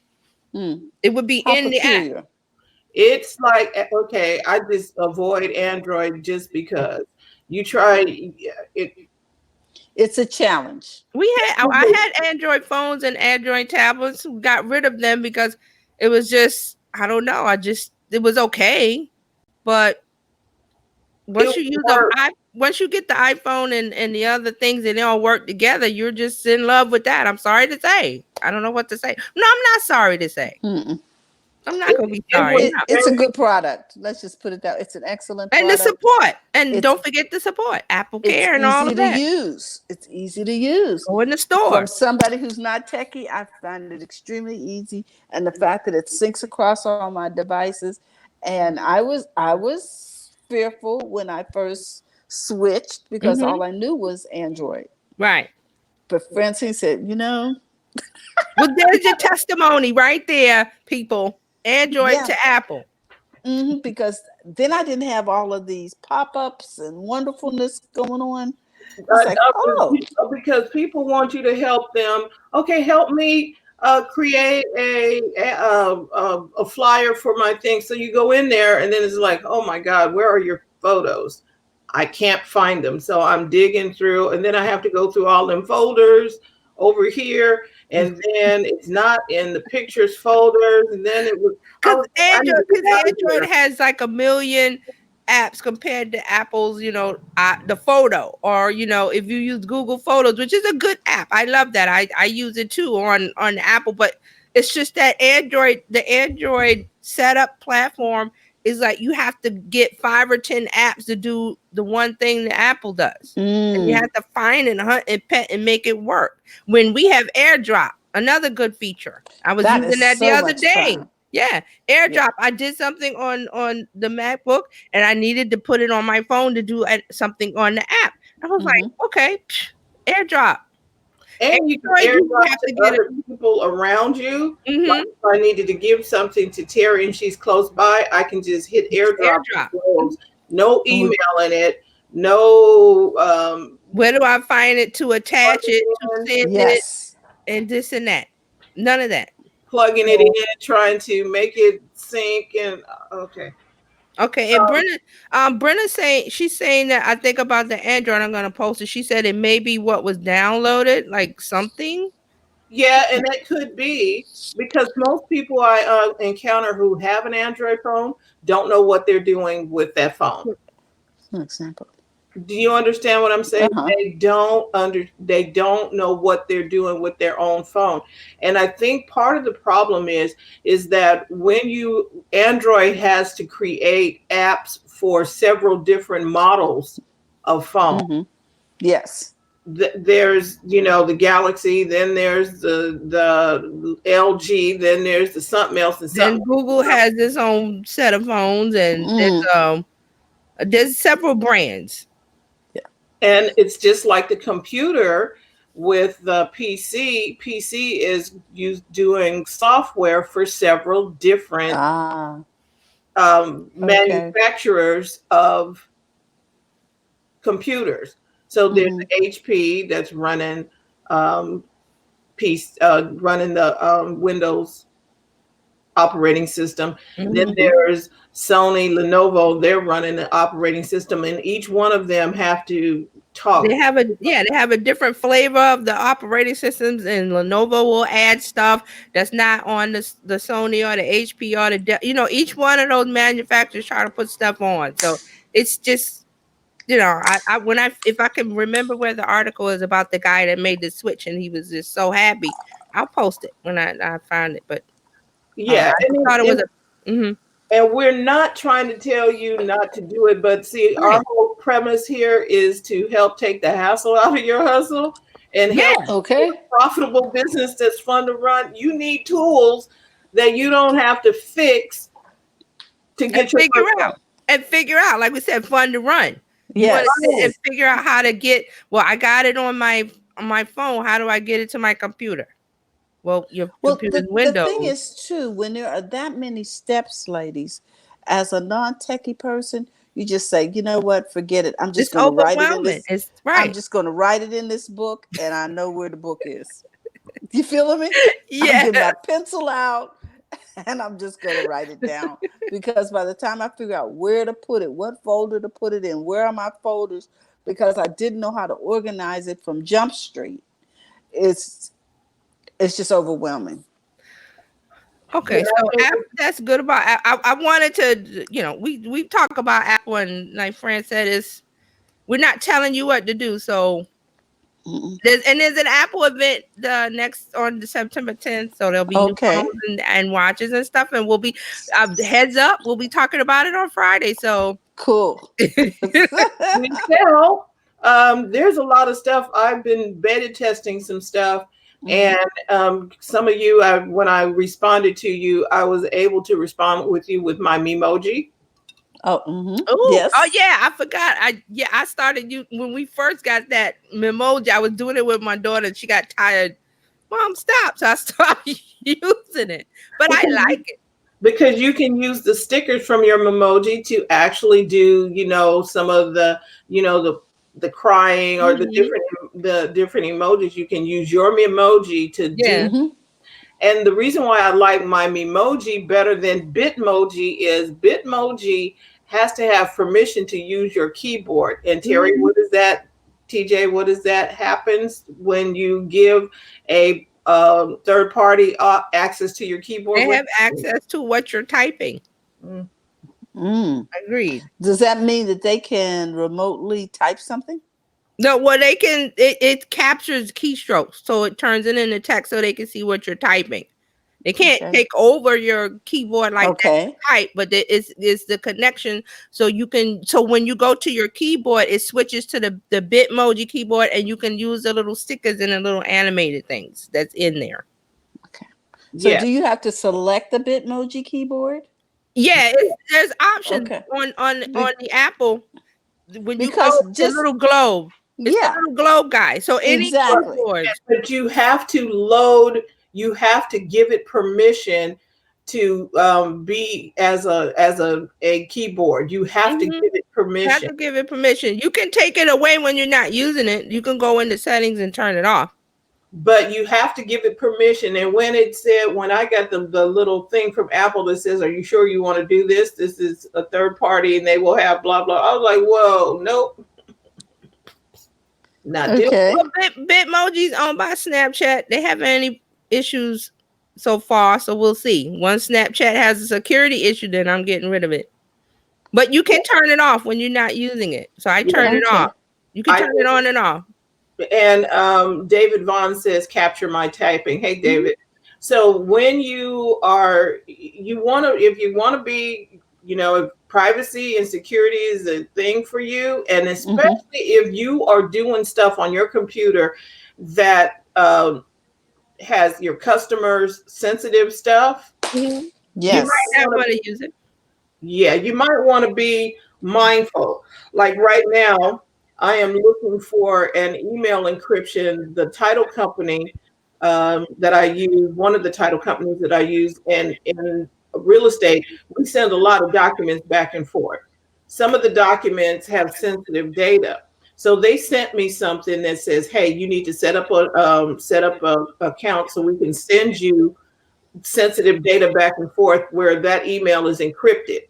[SPEAKER 3] It would be in the app.
[SPEAKER 2] It's like, okay, I just avoid Android just because you try it.
[SPEAKER 1] It's a challenge.
[SPEAKER 3] I had Android phones and Android tablets. We got rid of them because it was just, I don't know. It was okay, but once you get the iPhone and the other things and they all work together, you're just in love with that. I'm sorry to say. I don't know what to say. No, I'm not sorry to say. I'm not going to be sorry.
[SPEAKER 1] It's a good product. Let's just put it that. It's an excellent product.
[SPEAKER 3] And the support. And don't forget the support. Apple Care and all of that.
[SPEAKER 1] It's easy to use.
[SPEAKER 3] Go in the store.
[SPEAKER 1] From somebody who's not techie, I find it extremely easy. And the fact that it syncs across all my devices. And I was fearful when I first switched because all I knew was Android.
[SPEAKER 3] Right.
[SPEAKER 1] But Francine said,
[SPEAKER 3] well, there's your testimony right there, people. Android to Apple.
[SPEAKER 1] Because then I didn't have all of these pop-ups and wonderfulness going on.
[SPEAKER 2] Because people want you to help them. Okay, help me create a flyer for my thing. So you go in there, and then it's like, oh my God, where are your photos? I can't find them. So I'm digging through, and then I have to go through all them folders over here. and then it's not in the pictures folders, and then it was. I
[SPEAKER 3] Because
[SPEAKER 2] was like, I need to get out of
[SPEAKER 3] Android
[SPEAKER 2] here.
[SPEAKER 3] has like a million apps compared to Apple's, the photo, or if you use Google Photos, which is a good app. I love that. I use it too on Apple, but it's just that the Android setup platform is like you have to get 5 or 10 apps to do the one thing that Apple does. And you
[SPEAKER 1] Mm,
[SPEAKER 3] have to find and hunt and pet and make it work. When we have AirDrop, another good feature. I was
[SPEAKER 1] that is
[SPEAKER 3] using that the
[SPEAKER 1] so
[SPEAKER 3] other
[SPEAKER 1] much
[SPEAKER 3] day.
[SPEAKER 1] fun.
[SPEAKER 3] Yeah,
[SPEAKER 1] Yeah.
[SPEAKER 3] AirDrop. I did something on the MacBook, and I needed to put it on my phone to do something on the app. I was like,
[SPEAKER 1] Hmm.
[SPEAKER 3] okay, AirDrop.
[SPEAKER 2] And you can
[SPEAKER 3] Android, you
[SPEAKER 2] airdrop
[SPEAKER 3] have
[SPEAKER 2] to
[SPEAKER 3] to get it.
[SPEAKER 2] other people around you. Like
[SPEAKER 3] Mm-hmm.
[SPEAKER 2] if I needed to give something to Terry and she's close by, I can just hit airdrop. It
[SPEAKER 3] AirDrop.
[SPEAKER 2] goes. No
[SPEAKER 1] And we,
[SPEAKER 2] email in it. No
[SPEAKER 3] Where do I find it to attach it, to
[SPEAKER 2] plugging in,
[SPEAKER 3] send it,
[SPEAKER 1] yes.
[SPEAKER 3] and this and that? None of that.
[SPEAKER 2] plugging it in,
[SPEAKER 3] So,
[SPEAKER 2] trying to make it sync. And okay.
[SPEAKER 3] okay, and Brenna saying she's saying that I think about the Android. I'm gonna post it. She said it may be what was downloaded, like something.
[SPEAKER 2] Yeah, and it could be because most people I encounter who have an Android phone don't know what they're doing with that phone.
[SPEAKER 1] An example.
[SPEAKER 2] Do you understand what I'm saying?
[SPEAKER 1] Uh-huh.
[SPEAKER 2] They don't know what they're doing with their own phone. And I think part of the problem is that when you Android has to create apps for several different models of phone.
[SPEAKER 1] Hmm. Yes.
[SPEAKER 2] There's the Galaxy, then there's the LG, then there's the something else and
[SPEAKER 3] Then
[SPEAKER 2] something
[SPEAKER 3] Google has its own set of phones, and
[SPEAKER 1] Mm,
[SPEAKER 3] there's several brands.
[SPEAKER 1] yeah.
[SPEAKER 2] and it's just like the computer with the PC is used doing software for several different
[SPEAKER 1] Ah, okay.
[SPEAKER 2] manufacturers of computers. So there's
[SPEAKER 1] Hmm.
[SPEAKER 2] HP that's running um, running the Windows operating system. Then
[SPEAKER 3] Mhm.
[SPEAKER 1] Hmm.
[SPEAKER 2] there's Sony, Lenovo, they're running the operating system, and each one of them have to talk.
[SPEAKER 3] They have a different flavor of the operating systems, and Lenovo will add stuff that's not on the Sony or the HP or each one of those manufacturers try to put stuff on. So it's just I when I if I can remember where the article is about the guy that made the switch and he was just so happy, I'll post it when I find it. But
[SPEAKER 2] Yeah,
[SPEAKER 3] I just thought it was a
[SPEAKER 2] and we're not trying to tell you not to do it, but see, our
[SPEAKER 3] right.
[SPEAKER 2] whole premise here is to help take the hassle out of your hustle and help
[SPEAKER 3] Yeah,
[SPEAKER 2] you
[SPEAKER 1] Okay.
[SPEAKER 2] a profitable business that's fun to run. You need tools that you don't have to fix to
[SPEAKER 3] and
[SPEAKER 2] get your
[SPEAKER 3] figure
[SPEAKER 2] first one.
[SPEAKER 3] out like we said, fun to run. You want to sit
[SPEAKER 1] Yes.
[SPEAKER 3] and figure out how to get. Well, I got it on my phone. How do I get it to my computer? Well, your
[SPEAKER 1] Well,
[SPEAKER 3] computer's
[SPEAKER 1] the thing
[SPEAKER 3] Windows.
[SPEAKER 1] is too, when there are that many steps, ladies, as a non-techie person, you just say, you know what, forget it. I'm just
[SPEAKER 3] It's
[SPEAKER 1] going to write it in
[SPEAKER 3] overwhelming.
[SPEAKER 1] this.
[SPEAKER 3] It's
[SPEAKER 1] I'm
[SPEAKER 3] right.
[SPEAKER 1] just going to write it in this book, and I know where the book is. You feeling me? I'm
[SPEAKER 3] Yeah.
[SPEAKER 1] getting my pencil out, and I'm just going to write it down because by the time I figure out where to put it, what folder to put it in, where are my folders, because I didn't know how to organize it from Jump Street, it's it's just overwhelming.
[SPEAKER 3] Okay,
[SPEAKER 2] Yeah,
[SPEAKER 3] so that's good about. I wanted to, we talk about Apple, and like Fran said, is we're not telling you what to do. So
[SPEAKER 1] Mm-mm.
[SPEAKER 3] there's an Apple event the next on the September 10th, so there'll be new phones
[SPEAKER 1] Okay,
[SPEAKER 3] and watches and stuff, and we'll be heads up, we'll be talking about it on Friday. So
[SPEAKER 1] cool.
[SPEAKER 2] we sell. There's a lot of stuff. I've been beta testing some stuff,
[SPEAKER 1] Hmm.
[SPEAKER 2] and some of you, when I responded to you, I was able to respond with you with my Memoji.
[SPEAKER 1] Oh, hmm,
[SPEAKER 3] oh
[SPEAKER 1] yes.
[SPEAKER 3] yeah, I forgot. I started you when we first got that Memoji. I was doing it with my daughter. And she got tired. Mom, stop! So I started using it, but I
[SPEAKER 2] Because
[SPEAKER 3] like it.
[SPEAKER 2] because you can use the stickers from your Memoji to actually do, some of the crying or
[SPEAKER 3] Hmm.
[SPEAKER 2] the different emojis. You can use your Memoji to do.
[SPEAKER 3] Yeah.
[SPEAKER 1] Hmm.
[SPEAKER 2] And the reason why I like my Memoji better than Bitmoji is Bitmoji has to have permission to use your keyboard. And Terry,
[SPEAKER 3] Hmm.
[SPEAKER 2] what is that? TJ, what is that happens when you give a third party access to your keyboard?
[SPEAKER 3] They have access to what you're typing.
[SPEAKER 2] Mm.
[SPEAKER 3] Agreed.
[SPEAKER 1] Does that mean that they can remotely type something?
[SPEAKER 3] No, well, they can. It captures keystrokes, so it turns it into text, so they can see what you're typing. They can't take over your keyboard like that type, but it's the connection. So you can. So when you go to your keyboard, it switches to the Bitmoji keyboard, and you can use the little stickers and the little animated things that's in there.
[SPEAKER 1] Okay. So do you have to select the Bitmoji keyboard?
[SPEAKER 3] Yeah, there's options on the Apple. When you
[SPEAKER 1] Because
[SPEAKER 3] go to the little globe, it's the little globe guy. So any keyboards.
[SPEAKER 2] But you have to load. You have to give it permission to be as a keyboard. You have to give it permission.
[SPEAKER 3] You have to give it permission. You can take it away when you're not using it. You can go into settings and turn it off.
[SPEAKER 2] But you have to give it permission. And when I got the little thing from Apple that says, "Are you sure you want to do this? This is a third party, and they will have blah blah." I was like, "Whoa, nope." Not
[SPEAKER 1] okay.
[SPEAKER 3] Well, Bitmoji's owned by Snapchat. They haven't any issues so far, so we'll see. Once Snapchat has a security issue, then I'm getting rid of it. But you can turn it off when you're not using it. So I turn it off. You can turn it on and off.
[SPEAKER 2] And David Vaughn says, "Capture my typing." Hey, David. So when if you want to be, if privacy and security is a thing for you, and especially if you are doing stuff on your computer that has your customers' sensitive stuff,
[SPEAKER 1] yes,
[SPEAKER 3] you might want to use it.
[SPEAKER 2] Yeah, you might want to be mindful. Like right now, I am looking for an email encryption. The title company that I use, one of the title companies that I use, and in real estate, we send a lot of documents back and forth. Some of the documents have sensitive data, so they sent me something that says, "Hey, you need to set up a account so we can send you sensitive data back and forth where that email is encrypted."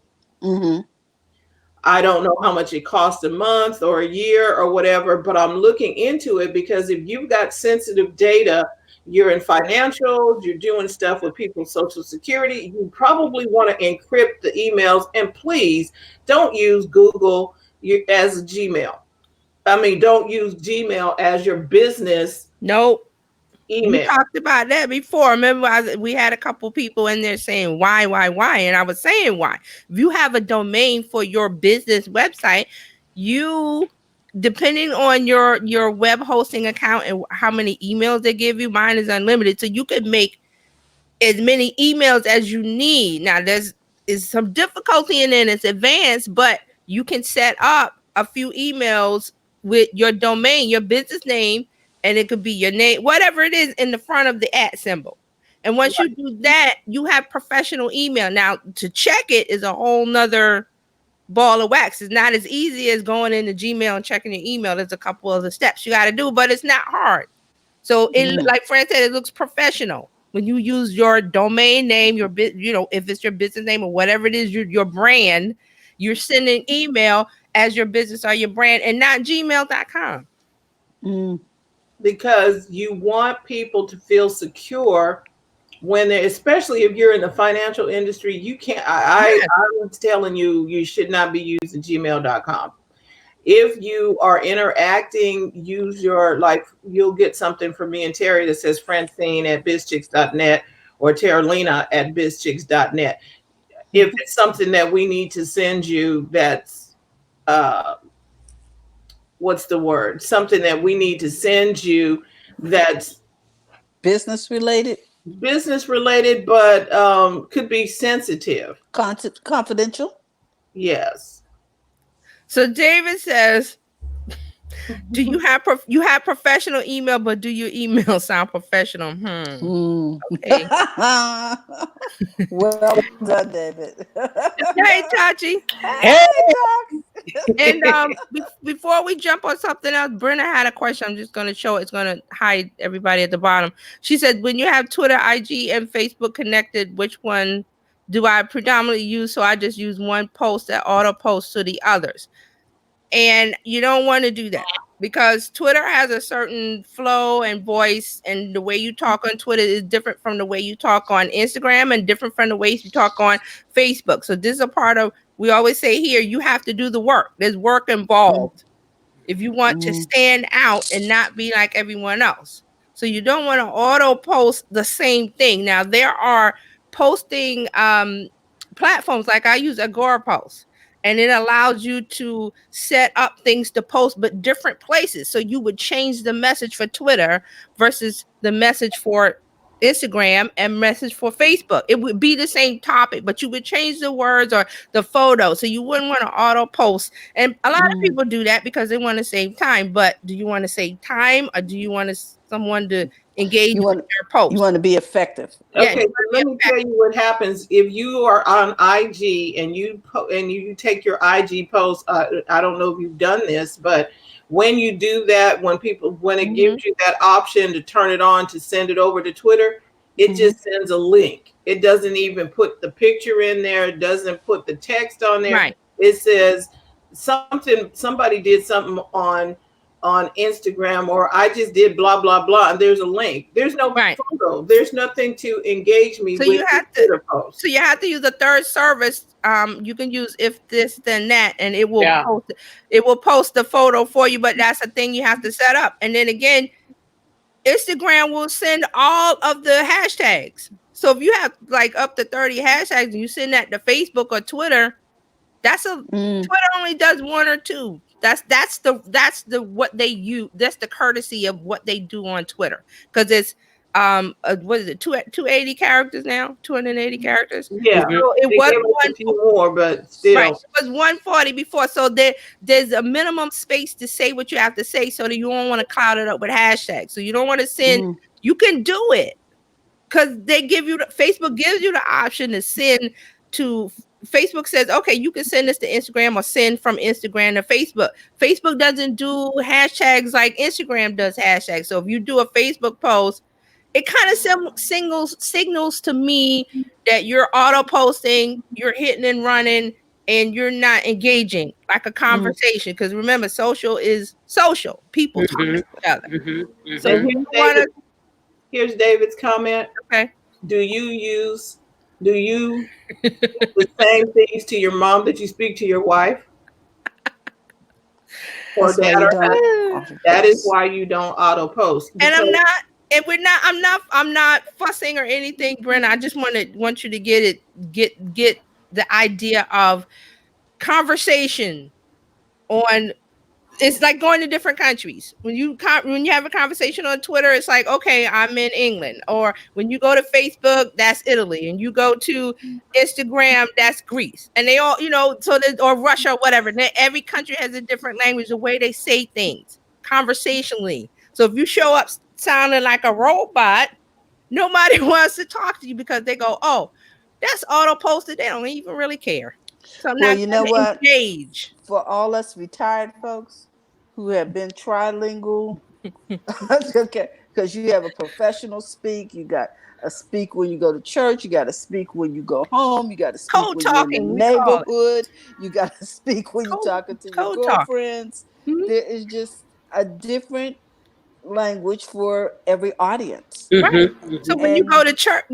[SPEAKER 2] I don't know how much it costs a month or a year or whatever, but I'm looking into it because if you've got sensitive data, you're in financials, you're doing stuff with people's social security, you probably want to encrypt the emails. And please don't use Google as Gmail. I mean, don't use Gmail as your business.
[SPEAKER 3] Nope.
[SPEAKER 2] Email.
[SPEAKER 3] We talked about that before. Remember, we had a couple people in there saying why, and I was saying why. If you have a domain for your business website, depending on your web hosting account and how many emails they give you, mine is unlimited, so you could make as many emails as you need. Now, there's some difficulty in it. It's advanced, but you can set up a few emails with your domain, your business name, and it could be your name, whatever it is in the front of the @ symbol. And once you do that, you have professional email. Now, to check it is a whole nother ball of wax. It's not as easy as going into Gmail and checking your email. There's a couple other steps you got to do, but it's not hard. So like Fran said, it looks professional when you use your domain name, if it's your business name or whatever it is, your brand, you're sending email as your business or your brand and not gmail.com.
[SPEAKER 2] Because you want people to feel secure when especially if you're in the financial industry. You can't, I'm telling you, you should not be using gmail.com. If you are interacting, use you'll get something from me and Terry that says Francine at bizchicks.net or Terralina at bizchicks.net. If it's something that we need to send you, that's what's the word? Something that we need to send you that's
[SPEAKER 1] business related,
[SPEAKER 2] but could be sensitive,
[SPEAKER 1] confidential.
[SPEAKER 2] Yes.
[SPEAKER 3] So David says, do you have professional email, but do your email sound professional? Okay.
[SPEAKER 1] Well done, David.
[SPEAKER 3] Hey, Tachi.
[SPEAKER 1] Hey, Doc.
[SPEAKER 3] And before we jump on something else, Brenna had a question. I'm just going to show it. It's going to hide everybody at the bottom. She said, when you have Twitter, IG, and Facebook connected, which one do I predominantly use? So I just use one post that auto posts to the others. And you don't want to do that because Twitter has a certain flow and voice, and the way you talk on Twitter is different from the way you talk on Instagram and different from the way you talk on Facebook. So this is a part of, we always say here, you have to do the work. There's work involved if you want to stand out and not be like everyone else. So you don't want to auto post the same thing. Now there are posting platforms, like I use Agora Post, and it allows you to set up things to post but different places. So you would change the message for Twitter versus the message for Instagram and message for Facebook. It would be the same topic, but you would change the words or the photo. So you wouldn't want to auto post. And a lot of people do that because they want to save time. But do you want to save time, or do you want someone to engage with your post?
[SPEAKER 1] You want to be effective.
[SPEAKER 2] Okay, so let me tell you what happens if you are on IG and you take your IG post. I don't know if you've done this, but when you do that, when it gives you that option to turn it on to send it over to Twitter, it just sends a link. It doesn't even put the picture in there. It doesn't put the text on there.
[SPEAKER 3] Right.
[SPEAKER 2] It says somebody did something on Instagram, or I just did blah blah blah, and there's a link. There's no photo. There's nothing to engage me with.
[SPEAKER 3] You have to. Post. So you have to use a third service. You can use If This Then That, and it will post. It will post the photo for you. But that's a thing you have to set up. And then again, Instagram will send all of the hashtags. So if you have like up to 30 hashtags and you send that to Facebook or Twitter, Twitter only does one or two. That's the what they use. That's the courtesy of what they do on Twitter, because it's what is it, 280 characters now, 280 characters.
[SPEAKER 2] Yeah,
[SPEAKER 3] so it was
[SPEAKER 2] a few more, but still,
[SPEAKER 3] right, it was 140 before. So there's a minimum space to say what you have to say, so that you don't want to cloud it up with hashtags. So you don't want to send. You can do it because Facebook gives you the option to send to. Facebook says, okay, you can send this to Instagram or send from Instagram to Facebook. Facebook doesn't do hashtags like Instagram does hashtags. So if you do a Facebook post, it kind of signals to me that you're auto posting, you're hitting and running, and you're not engaging like a conversation. Because remember, social is social. People talk to each other. So
[SPEAKER 2] here's David's comment.
[SPEAKER 3] Okay.
[SPEAKER 2] Do you the same things to your mom that you speak to your wife? Or that is why you don't auto post.
[SPEAKER 3] And I'm not fussing or anything, Brenda. I just want you to get the idea of conversation on. It's like going to different countries. When you have a conversation on Twitter, it's like, okay, I'm in England. Or when you go to Facebook, that's Italy. And you go to Instagram, that's Greece. And they all, or Russia or whatever. Every country has a different language, the way they say things conversationally. So if you show up sounding like a robot, nobody wants to talk to you because they go, oh, that's auto posted. They don't even really care. So I'm not
[SPEAKER 1] you know what?
[SPEAKER 3] Engage.
[SPEAKER 1] For all us retired folks who have been trilingual, because you have a professional speak, you got a speak when you go to church, you got to speak when you go home, you got to speak when you're in the neighborhood, you got to speak when you're talking to your girlfriends. There is just a different language for every audience.
[SPEAKER 3] Right. So when you go to church,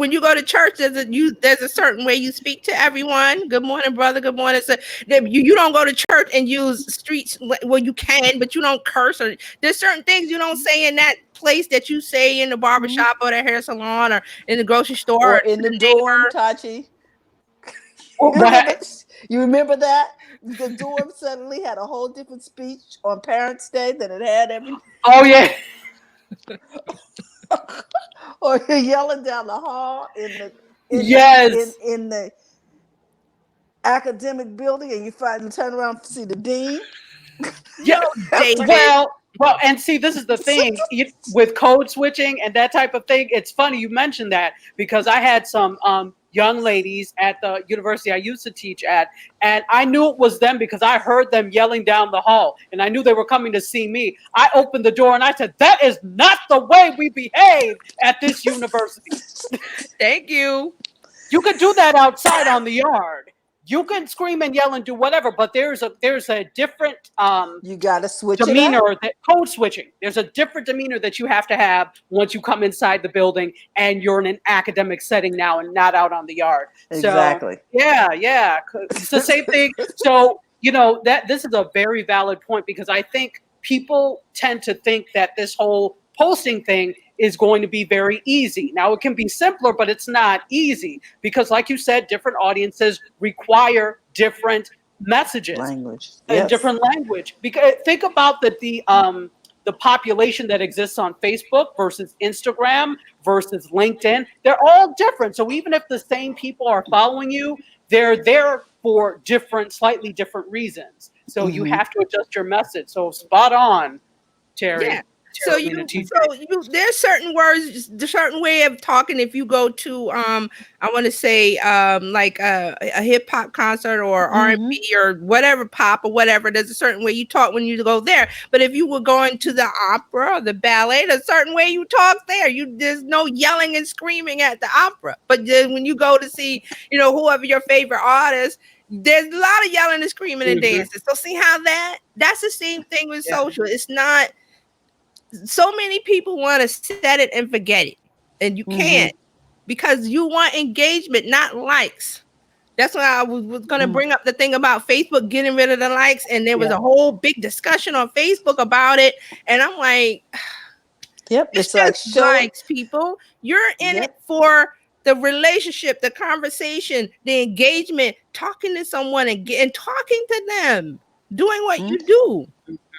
[SPEAKER 3] there's a certain way you speak to everyone. Good morning, brother. Good morning. So you don't go to church and use streets. Well, you can, but you don't curse. Or there's certain things you don't say in that place that you say in the barbershop or the hair salon or in the grocery store
[SPEAKER 1] or in the dorm, Tachi. You remember that? The dorm suddenly had a whole different speech on Parents' Day than it had every.
[SPEAKER 4] Oh yeah.
[SPEAKER 1] Or you're yelling down the hall in the academic building, and you finally turn around to see the dean.
[SPEAKER 4] Yeah. Well, and see, this is the thing with code switching and that type of thing. It's funny you mentioned that, because I had some young ladies at the university I used to teach at, and I knew it was them because I heard them yelling down the hall, and I knew they were coming to see me. I opened the door and I said, that is not the way we behave at this university.
[SPEAKER 3] Thank you.
[SPEAKER 4] You could do that outside on the yard. you can scream and yell and do whatever, but there's a different
[SPEAKER 1] You got to switch it
[SPEAKER 4] demeanor
[SPEAKER 1] up.
[SPEAKER 4] that code switching. There's a different demeanor that you have to have once you come inside the building and you're in an academic setting now and not out on the yard.
[SPEAKER 1] Exactly.
[SPEAKER 4] So yeah, it's the same thing. So that this is a very valid point, because I think people tend to think that this whole posting thing is going to be very easy. Now, it can be simpler, but it's not easy because, like you said, different audiences require different messages
[SPEAKER 1] Language.
[SPEAKER 4] and
[SPEAKER 1] Yes.
[SPEAKER 4] different language. Because think about the population that exists on Facebook versus Instagram versus LinkedIn. They're all different. So even if the same people are following you, they're there for slightly different reasons. So you have to adjust your message. So spot on, Terry.
[SPEAKER 3] Yeah. So there's certain words, the certain way of talking. If you go to I want to say like a hip hop concert or R&B or whatever, pop or whatever, there's a certain way you talk when you go there. But if you were going to the opera or the ballet, there's a certain way you talk there. There's no yelling and screaming at the opera. But then when you go to see, whoever your favorite artist, there's a lot of yelling and screaming and dancing. So see how that's the same thing with social. It's not. So many people want to set it and forget it, and you can't, because you want engagement, not likes. That's why I was going to bring up the thing about Facebook getting rid of the likes, and there was a whole big discussion on Facebook about it, and I'm like,
[SPEAKER 1] yep, it's like
[SPEAKER 3] likes, people. You're in it for the relationship, the conversation, the engagement, talking to someone and talking to them, doing what you do.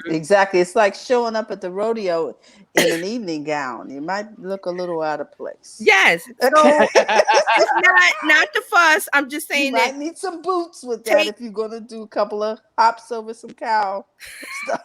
[SPEAKER 1] Exactly. It's like showing up at the rodeo in an evening gown. You might look a little out of place.
[SPEAKER 3] Yes. So it's not the fuss. I'm just saying
[SPEAKER 1] you might need some boots with that if you're going to do a couple of hops over some cow stuff.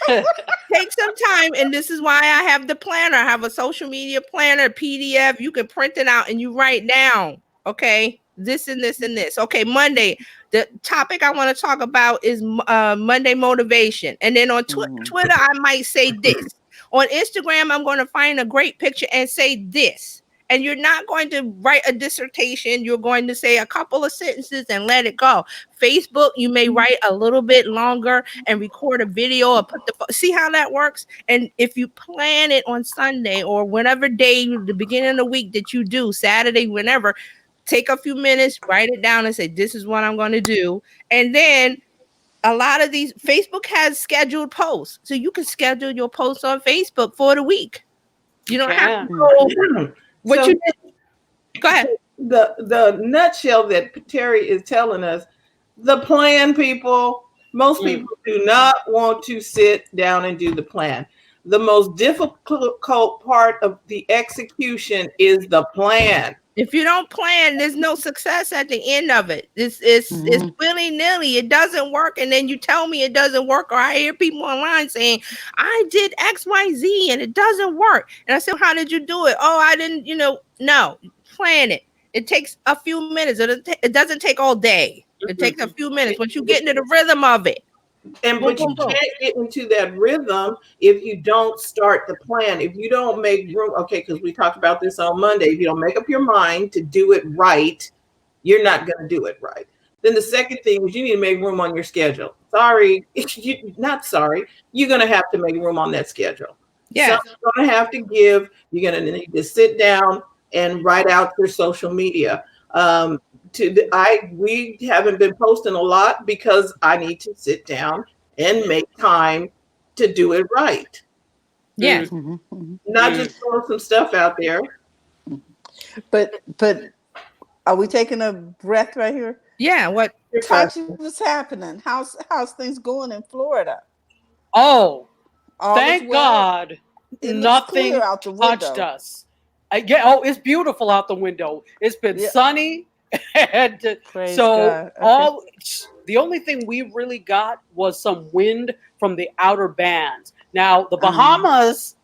[SPEAKER 3] Take some time, and this is why I have the planner. I have a social media planner, PDF. You can print it out and you write down, okay, this and this and this. Okay, Monday, the topic I want to talk about is Monday motivation. And then on Twitter, I might say this. On Instagram, I'm going to find a great picture and say this. And you're not going to write a dissertation. You're going to say a couple of sentences and let it go. Facebook, you may write a little bit longer and record a video or see how that works. And if you plan it on Sunday or whenever day, the beginning of the week that you do, Saturday, whenever, take a few minutes, write it down and say, this is what I'm going to do. And then a lot of these, Facebook has scheduled posts. So you can schedule your posts on Facebook for the week. You don't have to go. What you did? Go ahead.
[SPEAKER 2] The nutshell that Terry is telling us, the plan, people, most people do not want to sit down and do the plan. The most difficult part of the execution is the plan.
[SPEAKER 3] If you don't plan, there's no success at the end of it. It's willy-nilly. It doesn't work. And then you tell me it doesn't work. Or I hear people online saying, I did XYZ and it doesn't work. And I said, how did you do it? Oh, I didn't, no, plan it. It takes a few minutes. It doesn't take all day. It takes a few minutes once you get into the rhythm of it.
[SPEAKER 2] But you can't get into that rhythm if you don't start the plan. If you don't make room, because we talked about this on Monday. If you don't make up your mind to do it right, you're not going to do it right. Then the second thing is you need to make room on your schedule. Not sorry. You're going to have to make room on that schedule.
[SPEAKER 3] Yeah.
[SPEAKER 2] Something's going to have to give. You're going to need to sit down and write out your social media. We haven't been posting a lot because I need to sit down and make time to do it right.
[SPEAKER 3] Yeah.
[SPEAKER 2] Not just throwing some stuff out there.
[SPEAKER 1] But are we taking a breath right here?
[SPEAKER 3] Yeah. What?
[SPEAKER 1] Talk to what's happening. How's things going in Florida?
[SPEAKER 4] Oh, thank God. Nothing
[SPEAKER 1] out the
[SPEAKER 4] touched us. It's beautiful out the window. It's been sunny. And the only thing we really got was some wind from the outer bands. Now the Bahamas,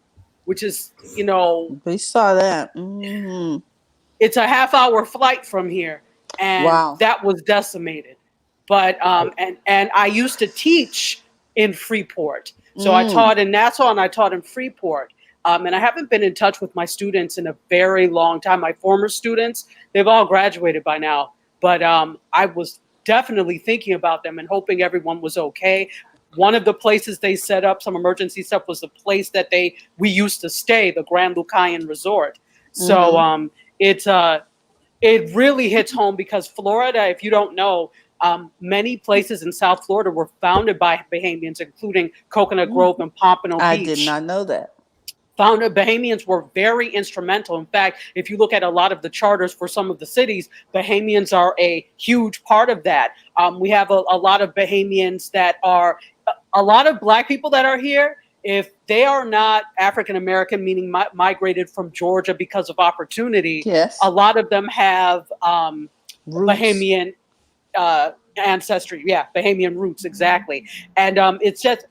[SPEAKER 4] which is
[SPEAKER 1] we saw that.
[SPEAKER 4] It's a half-hour flight from here, and that was decimated. But and I used to teach in Freeport, so I taught in Nassau and I taught in Freeport. And I haven't been in touch with my students in a very long time. My former students, they've all graduated by now. But I was definitely thinking about them and hoping everyone was okay. One of the places they set up some emergency stuff was the place that we used to stay, the Grand Lucayan Resort. So it's it really hits home because Florida, if you don't know, many places in South Florida were founded by Bahamians, including Coconut Grove and Pompano
[SPEAKER 1] I did
[SPEAKER 4] Beach.
[SPEAKER 1] not know that.
[SPEAKER 4] Founder Bahamians were very instrumental. In fact, if you look at a lot of the charters for some of the cities, Bahamians are a huge part of that. We have a lot of Bahamians that are a lot of Black people that are here. If they are not African American, meaning migrated from Georgia because of opportunity,
[SPEAKER 1] Yes.
[SPEAKER 4] a lot of them have
[SPEAKER 1] Roots.
[SPEAKER 4] Bahamian ancestry. Yeah, Bahamian roots, exactly. And it's just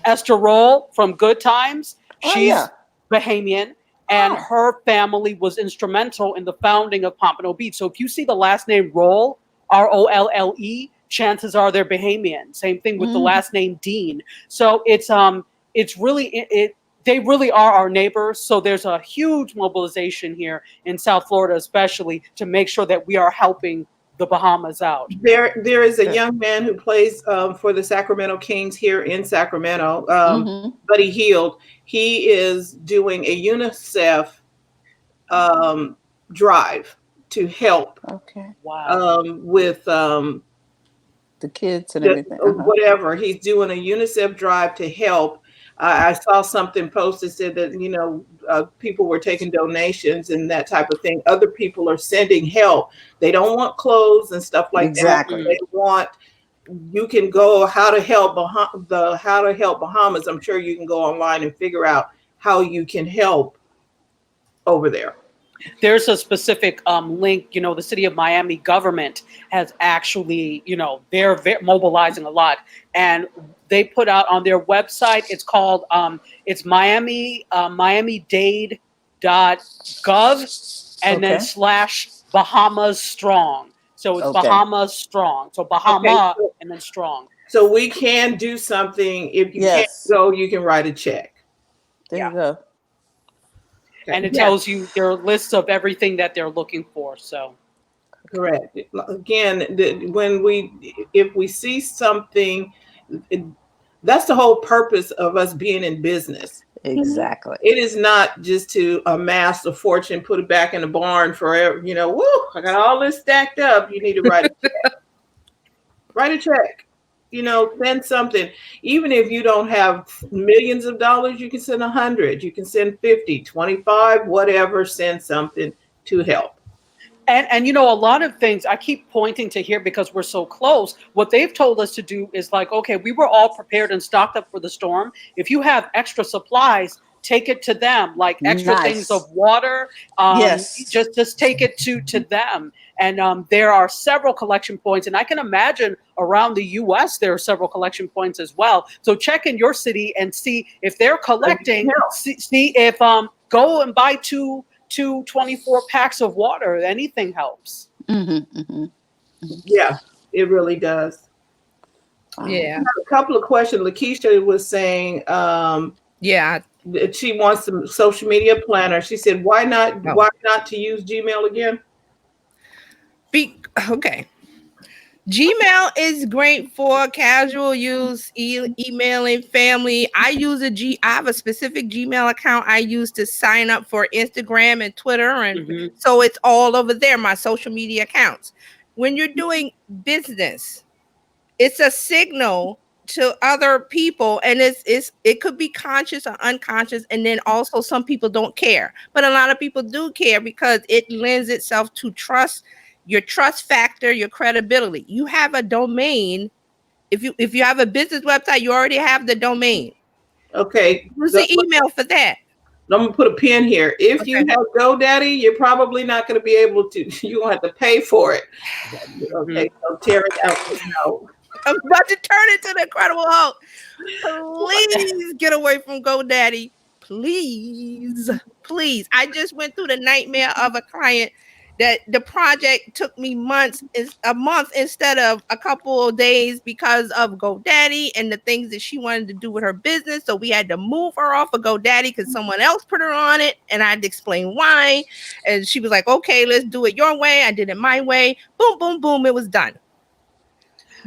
[SPEAKER 4] Esther Roll from Good Times.
[SPEAKER 1] Oh,
[SPEAKER 4] She's
[SPEAKER 1] yeah.
[SPEAKER 4] Bahamian, and
[SPEAKER 1] Oh.
[SPEAKER 4] her family was instrumental in the founding of Pompano Beach. So if you see the last name Roll, Rolle, chances are they're Bahamian. Same thing with the last name Dean. So it's really they really are our neighbors. So there's a huge mobilization here in South Florida, especially to make sure that we are helping the Bahamas out.
[SPEAKER 2] There is a young man who plays for the Sacramento Kings here in Sacramento, Buddy Heald. He is doing a UNICEF drive to help with
[SPEAKER 1] the kids and everything.
[SPEAKER 2] Whatever. He's doing a UNICEF drive to help. I saw something posted said that people were taking donations and that type of thing. Other people are sending help. They don't want clothes and stuff like that. They want. You can go how to help Bahamas. I'm sure you can go online and figure out how you can help over there.
[SPEAKER 4] There's a specific link. The city of Miami government has actually, they're mobilizing a lot, and they put out on their website. It's called it's miamidade.gov and then / Bahamas Strong. So it's Bahamas Strong. So Bahama and then Strong.
[SPEAKER 2] So we can do something. If you can't go, you can write a check.
[SPEAKER 1] There you go.
[SPEAKER 4] And it tells you there are lists of everything that they're looking for. So,
[SPEAKER 2] correct. Again, if we see something, that's the whole purpose of us being in business.
[SPEAKER 1] Exactly.
[SPEAKER 2] It is not just to amass a fortune, put it back in the barn forever. Woo! I got all this stacked up. You need to write a check. Write a check. Send something. Even if you don't have millions of dollars, you can send 100. You can send 50, 25, whatever. Send something to help.
[SPEAKER 4] And a lot of things I keep pointing to here because we're so close. What they've told us to do is like, okay, we were all prepared and stocked up for the storm. If you have extra supplies, take it to them, like extra things of water. Just take it to them. And there are several collection points, and I can imagine around the U.S. there are several collection points as well. So check in your city and see if they're collecting. See if go and buy two 24 packs of water. Anything helps.
[SPEAKER 2] Yeah, it really does.
[SPEAKER 3] Yeah.
[SPEAKER 2] A couple of questions. Lakeisha was saying, she wants some social media planner. She said, why not to use Gmail again?
[SPEAKER 3] Okay. Gmail is great for casual use, emailing family. I have a specific Gmail account I use to sign up for Instagram and Twitter, and so it's all over there, my social media accounts. When you're doing business, it's a signal to other people, and it could be conscious or unconscious, and then also some people don't care, but a lot of people do care because it lends itself to trust. Your trust factor, your credibility. You have a domain. If you have a business website, you already have the domain.
[SPEAKER 2] Okay.
[SPEAKER 3] Use the email for that.
[SPEAKER 2] I'm gonna put a pin here. If you have GoDaddy, you're probably not going to be able to. You have to pay for it. Okay, so tear it out.
[SPEAKER 3] I'm about to turn it to the Incredible Hulk. Please get away from GoDaddy. Please. I just went through the nightmare of a client that the project took me a month instead of a couple of days because of GoDaddy and the things that she wanted to do with her business. So we had to move her off of GoDaddy because someone else put her on it, and I had to explain why. And she was like, okay, let's do it your way. I did it my way. Boom, boom, boom. It was done.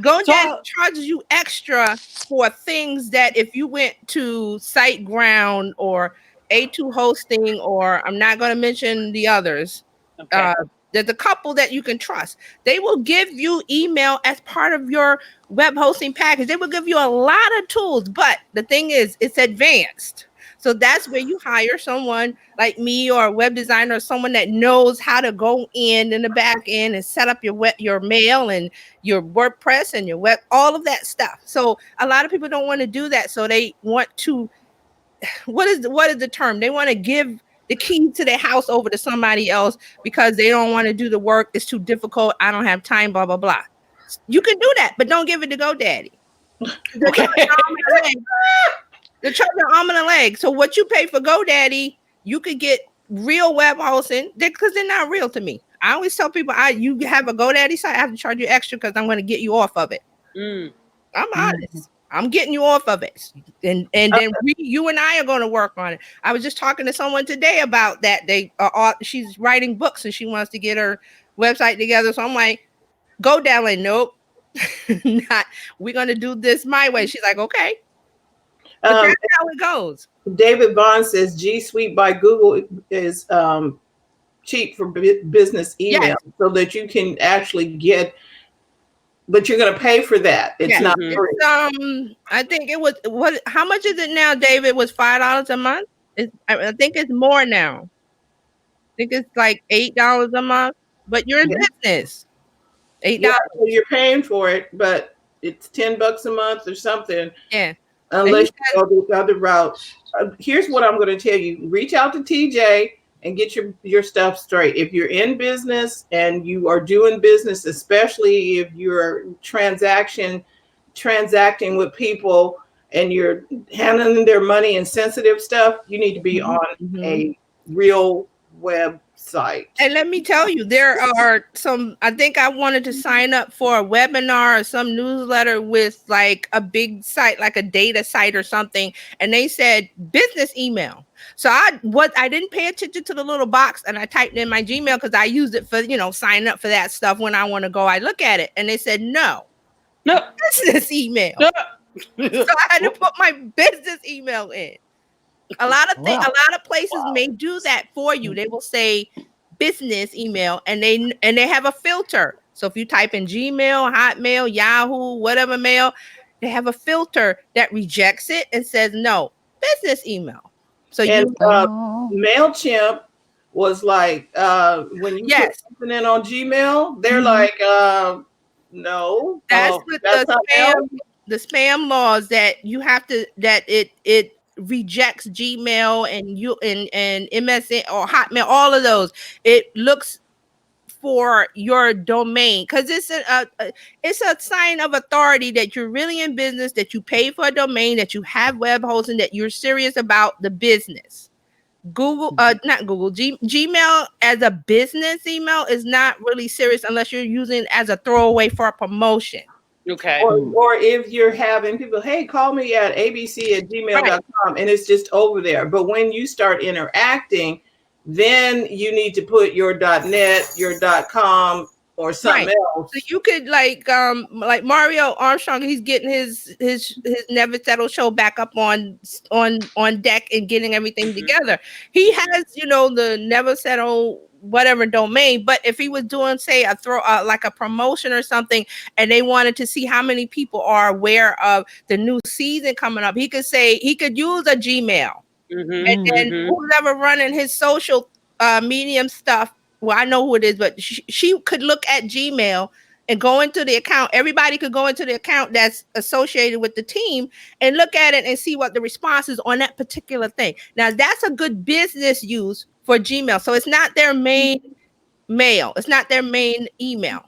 [SPEAKER 3] GoDaddy
[SPEAKER 4] So
[SPEAKER 3] charges you extra for things that if you went to SiteGround or A2 Hosting, or I'm not going to mention the others.
[SPEAKER 4] okay.
[SPEAKER 3] Uh, there's a couple that you can trust. They will give you email as part of your web hosting package. They will give you a lot of tools, but the thing is, it's advanced. So that's where you hire someone like me or a web designer or someone that knows how to go in the back end and set up your mail and your WordPress and your web, all of that stuff. So a lot of people don't want to do that. So they want to, what is the term? They want to give the key to their house over to somebody else because they don't want to do the work. It's too difficult. I don't have time, blah, blah, blah. You can do that, but don't give it to GoDaddy. They're
[SPEAKER 4] Okay.
[SPEAKER 3] charging arm and a leg. They're charging arm and a leg. So what you pay for GoDaddy, you could get real web hosting because they're not real to me. I always tell people, you have a GoDaddy site, I have to charge you extra because I'm going to get you off of it.
[SPEAKER 4] Mm.
[SPEAKER 3] I'm honest. I'm getting you off of it, and then you and I are going to work on it. I was just talking to someone today about that. She's writing books and she wants to get her website together. So I'm like, go down. Like, nope, not. We're going to do this my way. She's like, okay, but that's how it goes.
[SPEAKER 2] David Bond says G Suite by Google is cheap for business email, so that you can actually get, but you're going to pay for that. It's not free.
[SPEAKER 3] I think it was what? How much is it now, David? It was $5 a month. I think it's more now. I think it's like $8 a month. But you're in business. $8.
[SPEAKER 2] Yeah, so you're paying for it, but it's $10 a month or something.
[SPEAKER 3] Yeah.
[SPEAKER 2] Unless you go the other route. Here's what I'm going to tell you. Reach out to TJ and get your stuff straight. If you're in business and you are doing business, especially if you're transacting with people and you're handling their money and sensitive stuff, you need to be on a real website.
[SPEAKER 3] And let me tell you, there are some, I think I wanted to sign up for a webinar or some newsletter with like a big site, like a data site or something. And they said business email. So I didn't pay attention to the little box and I typed in my Gmail because I used it for, signing up for that stuff. When I want to go, I look at it and they said, no, business email. So I had to put my business email in. A lot of places may do that for you. They will say business email and they have a filter. So if you type in Gmail, Hotmail, Yahoo, whatever mail, they have a filter that rejects it and says no, business email. So
[SPEAKER 2] MailChimp was like when you put something in on Gmail, they're like no.
[SPEAKER 3] That's with the spam laws that you have to, that it rejects Gmail and MSN or Hotmail, all of those. It looks for your domain because it's a sign of authority that you're really in business, that you pay for a domain, that you have web hosting, that you're serious about the business. Gmail as a business email is not really serious unless you're using it as a throwaway for a promotion.
[SPEAKER 4] Okay.
[SPEAKER 2] Or if you're having people, hey, call me at abc@gmail.com, and it's just over there. But when you start interacting, then you need to put your .net, your .com, or something else.
[SPEAKER 3] So you could like Mario Armstrong, he's getting his Never Settle show back up on deck and getting everything together. He has, the Never Settle whatever domain, but if he was doing, say, like a promotion or something, and they wanted to see how many people are aware of the new season coming up, he could use a Gmail, and then who's ever running his social medium stuff. Well, I know who it is, but she could look at Gmail and go into the account. Everybody could go into the account that's associated with the team and look at it and see what the response is on that particular thing. Now, that's a good business use for Gmail. So it's not their main mail. It's not their main email.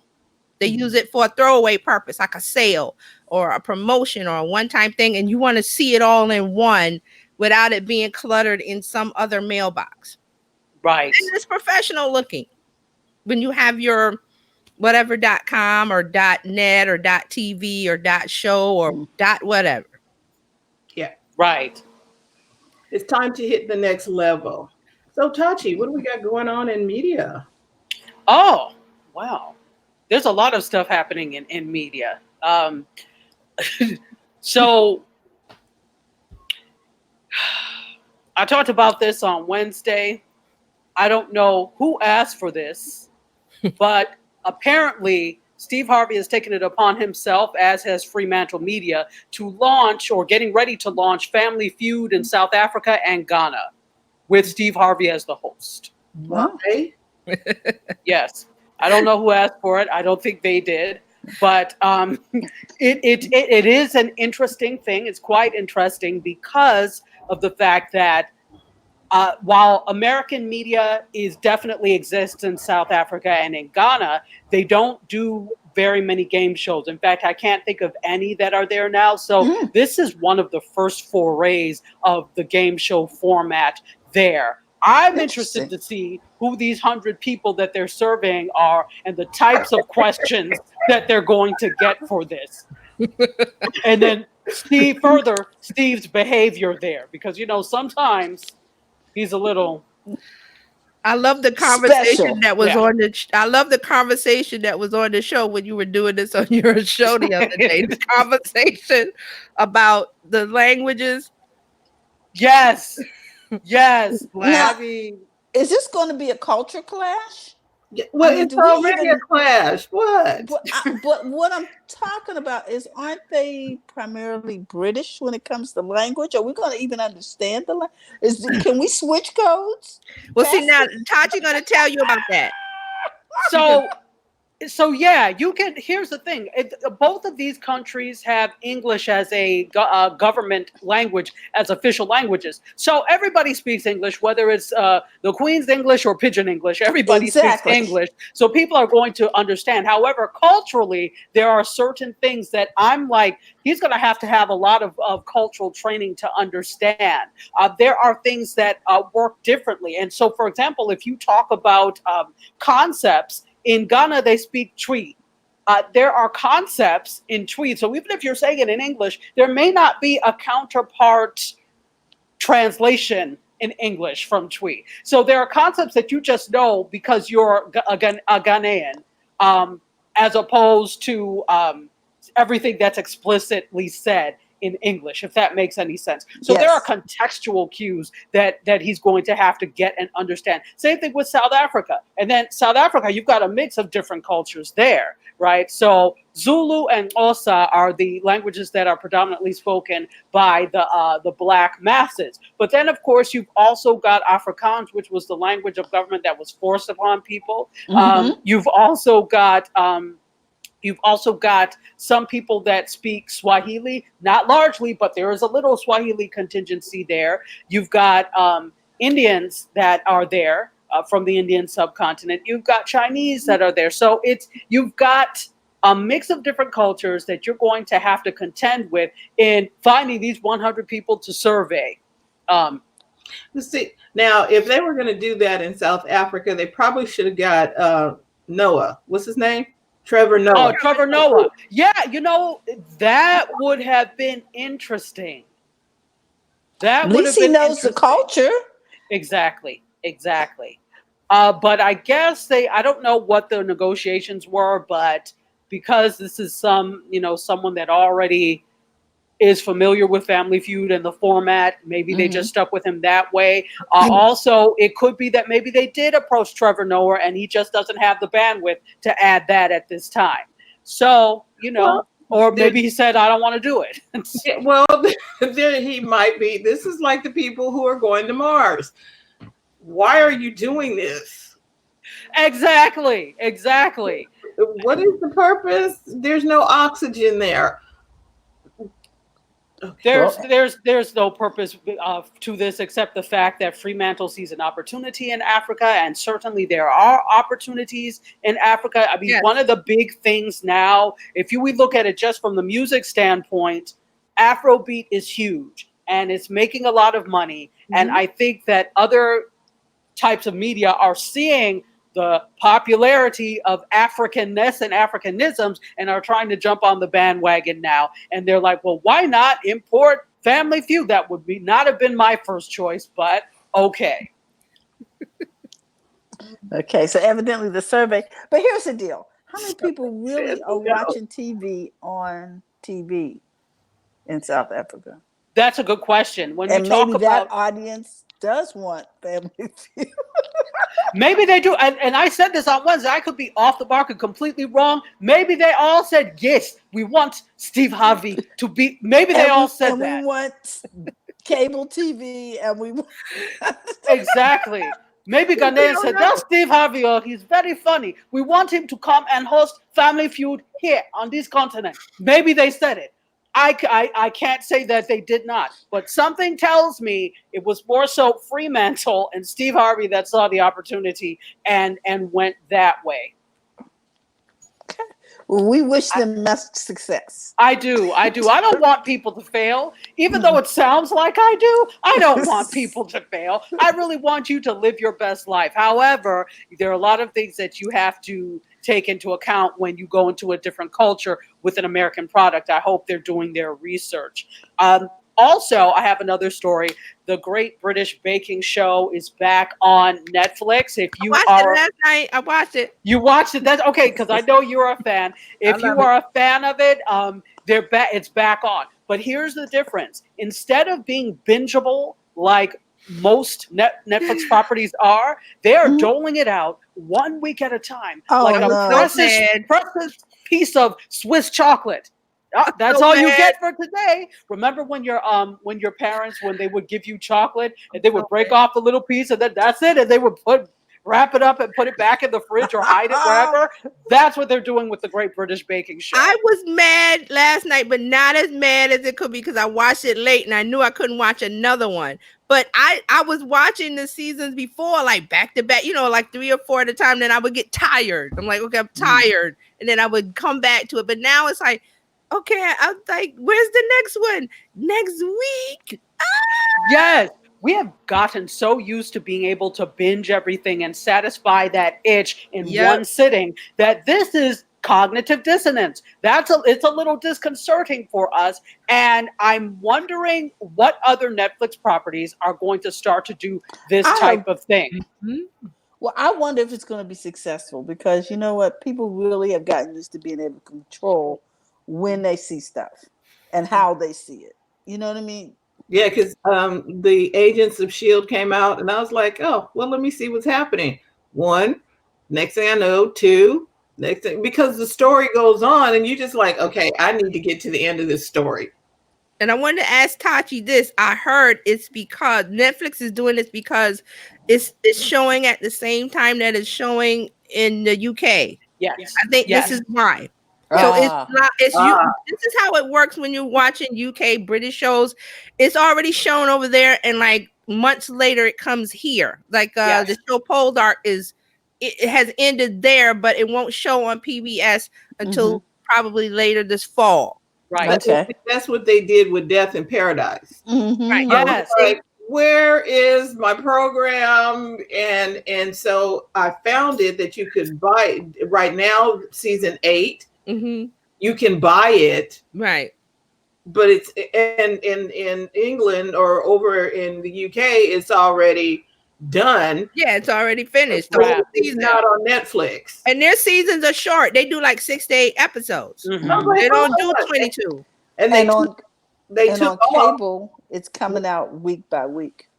[SPEAKER 3] They use it for a throwaway purpose, like a sale or a promotion or a one-time thing. And you want to see it all in one without it being cluttered in some other mailbox.
[SPEAKER 4] Right.
[SPEAKER 3] And it's professional looking when you have your whatever .com or .net or .tv or .show or .whatever.
[SPEAKER 2] Yeah.
[SPEAKER 4] Right.
[SPEAKER 2] It's time to hit the next level. So Tachi, what do we got going on in media?
[SPEAKER 4] Oh, wow. There's a lot of stuff happening in media. So I talked about this on Wednesday. I don't know who asked for this, but apparently Steve Harvey has taken it upon himself, as has Fremantle Media, to launch or getting ready to launch Family Feud in South Africa and Ghana with Steve Harvey as the host.
[SPEAKER 2] Why?
[SPEAKER 4] Yes. I don't know who asked for it. I don't think they did. But it is an interesting thing. It's quite interesting because of the fact that while American media definitely exists in South Africa and in Ghana, they don't do very many game shows. In fact, I can't think of any that are there now. So this is one of the first forays of the game show format there. I'm interested to see who these 100 people that they're surveying are and the types of questions that they're going to get for this. And then Steve's behavior there, because, sometimes he's a little.
[SPEAKER 3] I love the conversation
[SPEAKER 1] special.
[SPEAKER 3] that was on the. I love the conversation that was on the show when you were doing this on your show the other day. The conversation about the languages.
[SPEAKER 4] Yes.
[SPEAKER 1] Now,
[SPEAKER 4] I mean,
[SPEAKER 1] is this going to be a culture clash?
[SPEAKER 2] Well,
[SPEAKER 1] I mean,
[SPEAKER 2] it's
[SPEAKER 1] do we
[SPEAKER 2] already
[SPEAKER 1] even-
[SPEAKER 2] a clash. What?
[SPEAKER 1] But what I'm talking about is, aren't they primarily British when it comes to language? Are we going to even understand the language? Can we switch codes?
[SPEAKER 3] Well, see, now Tachi going to tell you about that.
[SPEAKER 4] So yeah, you can. Here's the thing: both of these countries have English as a government language, as official languages. So everybody speaks English, whether it's the Queen's English or Pidgin English. Everybody speaks English, so people are going to understand. However, culturally, there are certain things that I'm like, he's going to have a lot of cultural training to understand. There are things that work differently, and so, for example, if you talk about concepts. In Ghana, they speak Twi. There are concepts in Twi. So even if you're saying it in English, there may not be a counterpart translation in English from Twi. So there are concepts that you just know because you're a Ghanaian, as opposed to everything that's explicitly said in English, if that makes any sense. So there are contextual cues that he's going to have to get and understand. Same thing with South Africa. And then South Africa, you've got a mix of different cultures there, right? So Zulu and Xhosa are the languages that are predominantly spoken by the Black masses. But then, of course, you've also got Afrikaans, which was the language of government that was forced upon people. You've also got some people that speak Swahili, not largely, but there is a little Swahili contingency there. You've got Indians that are there from the Indian subcontinent. You've got Chinese that are there. So you've got a mix of different cultures that you're going to have to contend with in finding these 100 people to survey.
[SPEAKER 2] See, now, if they were going to do that in South Africa, they probably should have got Noah. What's his name? Trevor Noah.
[SPEAKER 4] Oh, Trevor Noah. Yeah, that would have been interesting.
[SPEAKER 1] At least he knows the culture.
[SPEAKER 4] Exactly. But I guess I don't know what the negotiations were, but because this is someone that already is familiar with Family Feud and the format, maybe they just stuck with him that way. Also, it could be that maybe they did approach Trevor Noah and he just doesn't have the bandwidth to add that at this time. So, or maybe he said, I don't want to do it.
[SPEAKER 2] Well, there he might be. This is like the people who are going to Mars. Why are you doing this?
[SPEAKER 4] Exactly.
[SPEAKER 2] What is the purpose? There's no oxygen there.
[SPEAKER 4] There's no purpose to this except the fact that Fremantle sees an opportunity in Africa, and certainly there are opportunities in Africa. I mean, one of the big things now, if we look at it just from the music standpoint, Afrobeat is huge and it's making a lot of money. And I think that other types of media are seeing the popularity of Africanness and Africanisms and are trying to jump on the bandwagon now. And they're like, well, why not import Family Feud? That would not have been my first choice, but okay.
[SPEAKER 1] Okay, so evidently the survey, but here's the deal. How many people really are watching TV on TV in South Africa?
[SPEAKER 4] That's a good question. When you
[SPEAKER 1] And
[SPEAKER 4] talk
[SPEAKER 1] maybe that
[SPEAKER 4] about,
[SPEAKER 1] audience does want Family Feud.
[SPEAKER 4] maybe they do, and I said this on Wednesday, I could be off the mark and completely wrong. Maybe they all said, yes, we want Steve Harvey to be, maybe they all said
[SPEAKER 1] We
[SPEAKER 4] that.
[SPEAKER 1] want cable TV, and we want
[SPEAKER 4] Exactly. Maybe Ghanaian said, that's Steve Harvey, or he's very funny. We want him to come and host Family Feud here on this continent. Maybe they said it. I can't say that they did not, but something tells me it was more so Fremantle and Steve Harvey that saw the opportunity and went that way.
[SPEAKER 1] Well, we wish them much success.
[SPEAKER 4] I do. I don't want people to fail, even though it sounds like I do. I don't want people to fail. I really want you to live your best life. However, there are a lot of things that you have to take into account when you go into a different culture with an American product. I hope they're doing their research. Also, I have another story. The Great British Baking Show is back on Netflix. If you
[SPEAKER 3] I watched it last night. I watched it.
[SPEAKER 4] You watched it? That's okay, because I know you're a fan. If you are a fan of it, it's back on. But here's the difference. Instead of being bingeable like most Netflix properties are, they are doling it out 1 week at a time, like a precious piece of Swiss chocolate. That's all you get for today. Remember when your parents, when they would give you chocolate and they would break off a little piece and then that's it, and they would wrap it up and put it back in the fridge or hide it wherever. That's what they're doing with the Great British Baking Show.
[SPEAKER 3] I was mad last night, but not as mad as it could be because I watched it late and I knew I couldn't watch another one. But I was watching the seasons before, like back to back, like 3 or 4 at a time. Then I would get tired. I'm like, okay, I'm tired. And then I would come back to it. But now it's like, okay, I'm like, where's the next one? Next week?
[SPEAKER 4] Yes. We have gotten so used to being able to binge everything and satisfy that itch in one sitting that this is cognitive dissonance. It's a little disconcerting for us. And I'm wondering what other Netflix properties are going to start to do this type of thing.
[SPEAKER 1] Mm-hmm. Well, I wonder if it's going to be successful because you know what? People really have gotten used to being able to control when they see stuff and how they see it. You know what I mean?
[SPEAKER 2] Yeah, because the Agents of S.H.I.E.L.D. came out, and I was like, oh, well, let me see what's happening. 1, next thing I know, 2, next thing, because the story goes on, and you're just like, okay, I need to get to the end of this story.
[SPEAKER 3] And I wanted to ask Tachi this. I heard it's because Netflix is doing this because it's showing at the same time that it's showing in the UK.
[SPEAKER 4] Yes.
[SPEAKER 3] I think this is why. So it's not. This is how it works when you're watching UK British shows. It's already shown over there, and like months later, it comes here. Like the show Poldark it has ended there, but it won't show on PBS until probably later this fall.
[SPEAKER 4] Right.
[SPEAKER 2] Okay. That's what they did with Death in Paradise.
[SPEAKER 3] Right.
[SPEAKER 2] Yes. Like, where is my program? And so I found it that you could buy right now, season 8. You can buy it,
[SPEAKER 3] right?
[SPEAKER 2] But it's in England or over in the UK, it's already done.
[SPEAKER 3] Yeah, it's already finished.
[SPEAKER 2] It's not on Netflix,
[SPEAKER 3] and their seasons are short. They do like 6 to 8 episodes. They don't do 22.
[SPEAKER 1] And on cable, it's coming out week by week.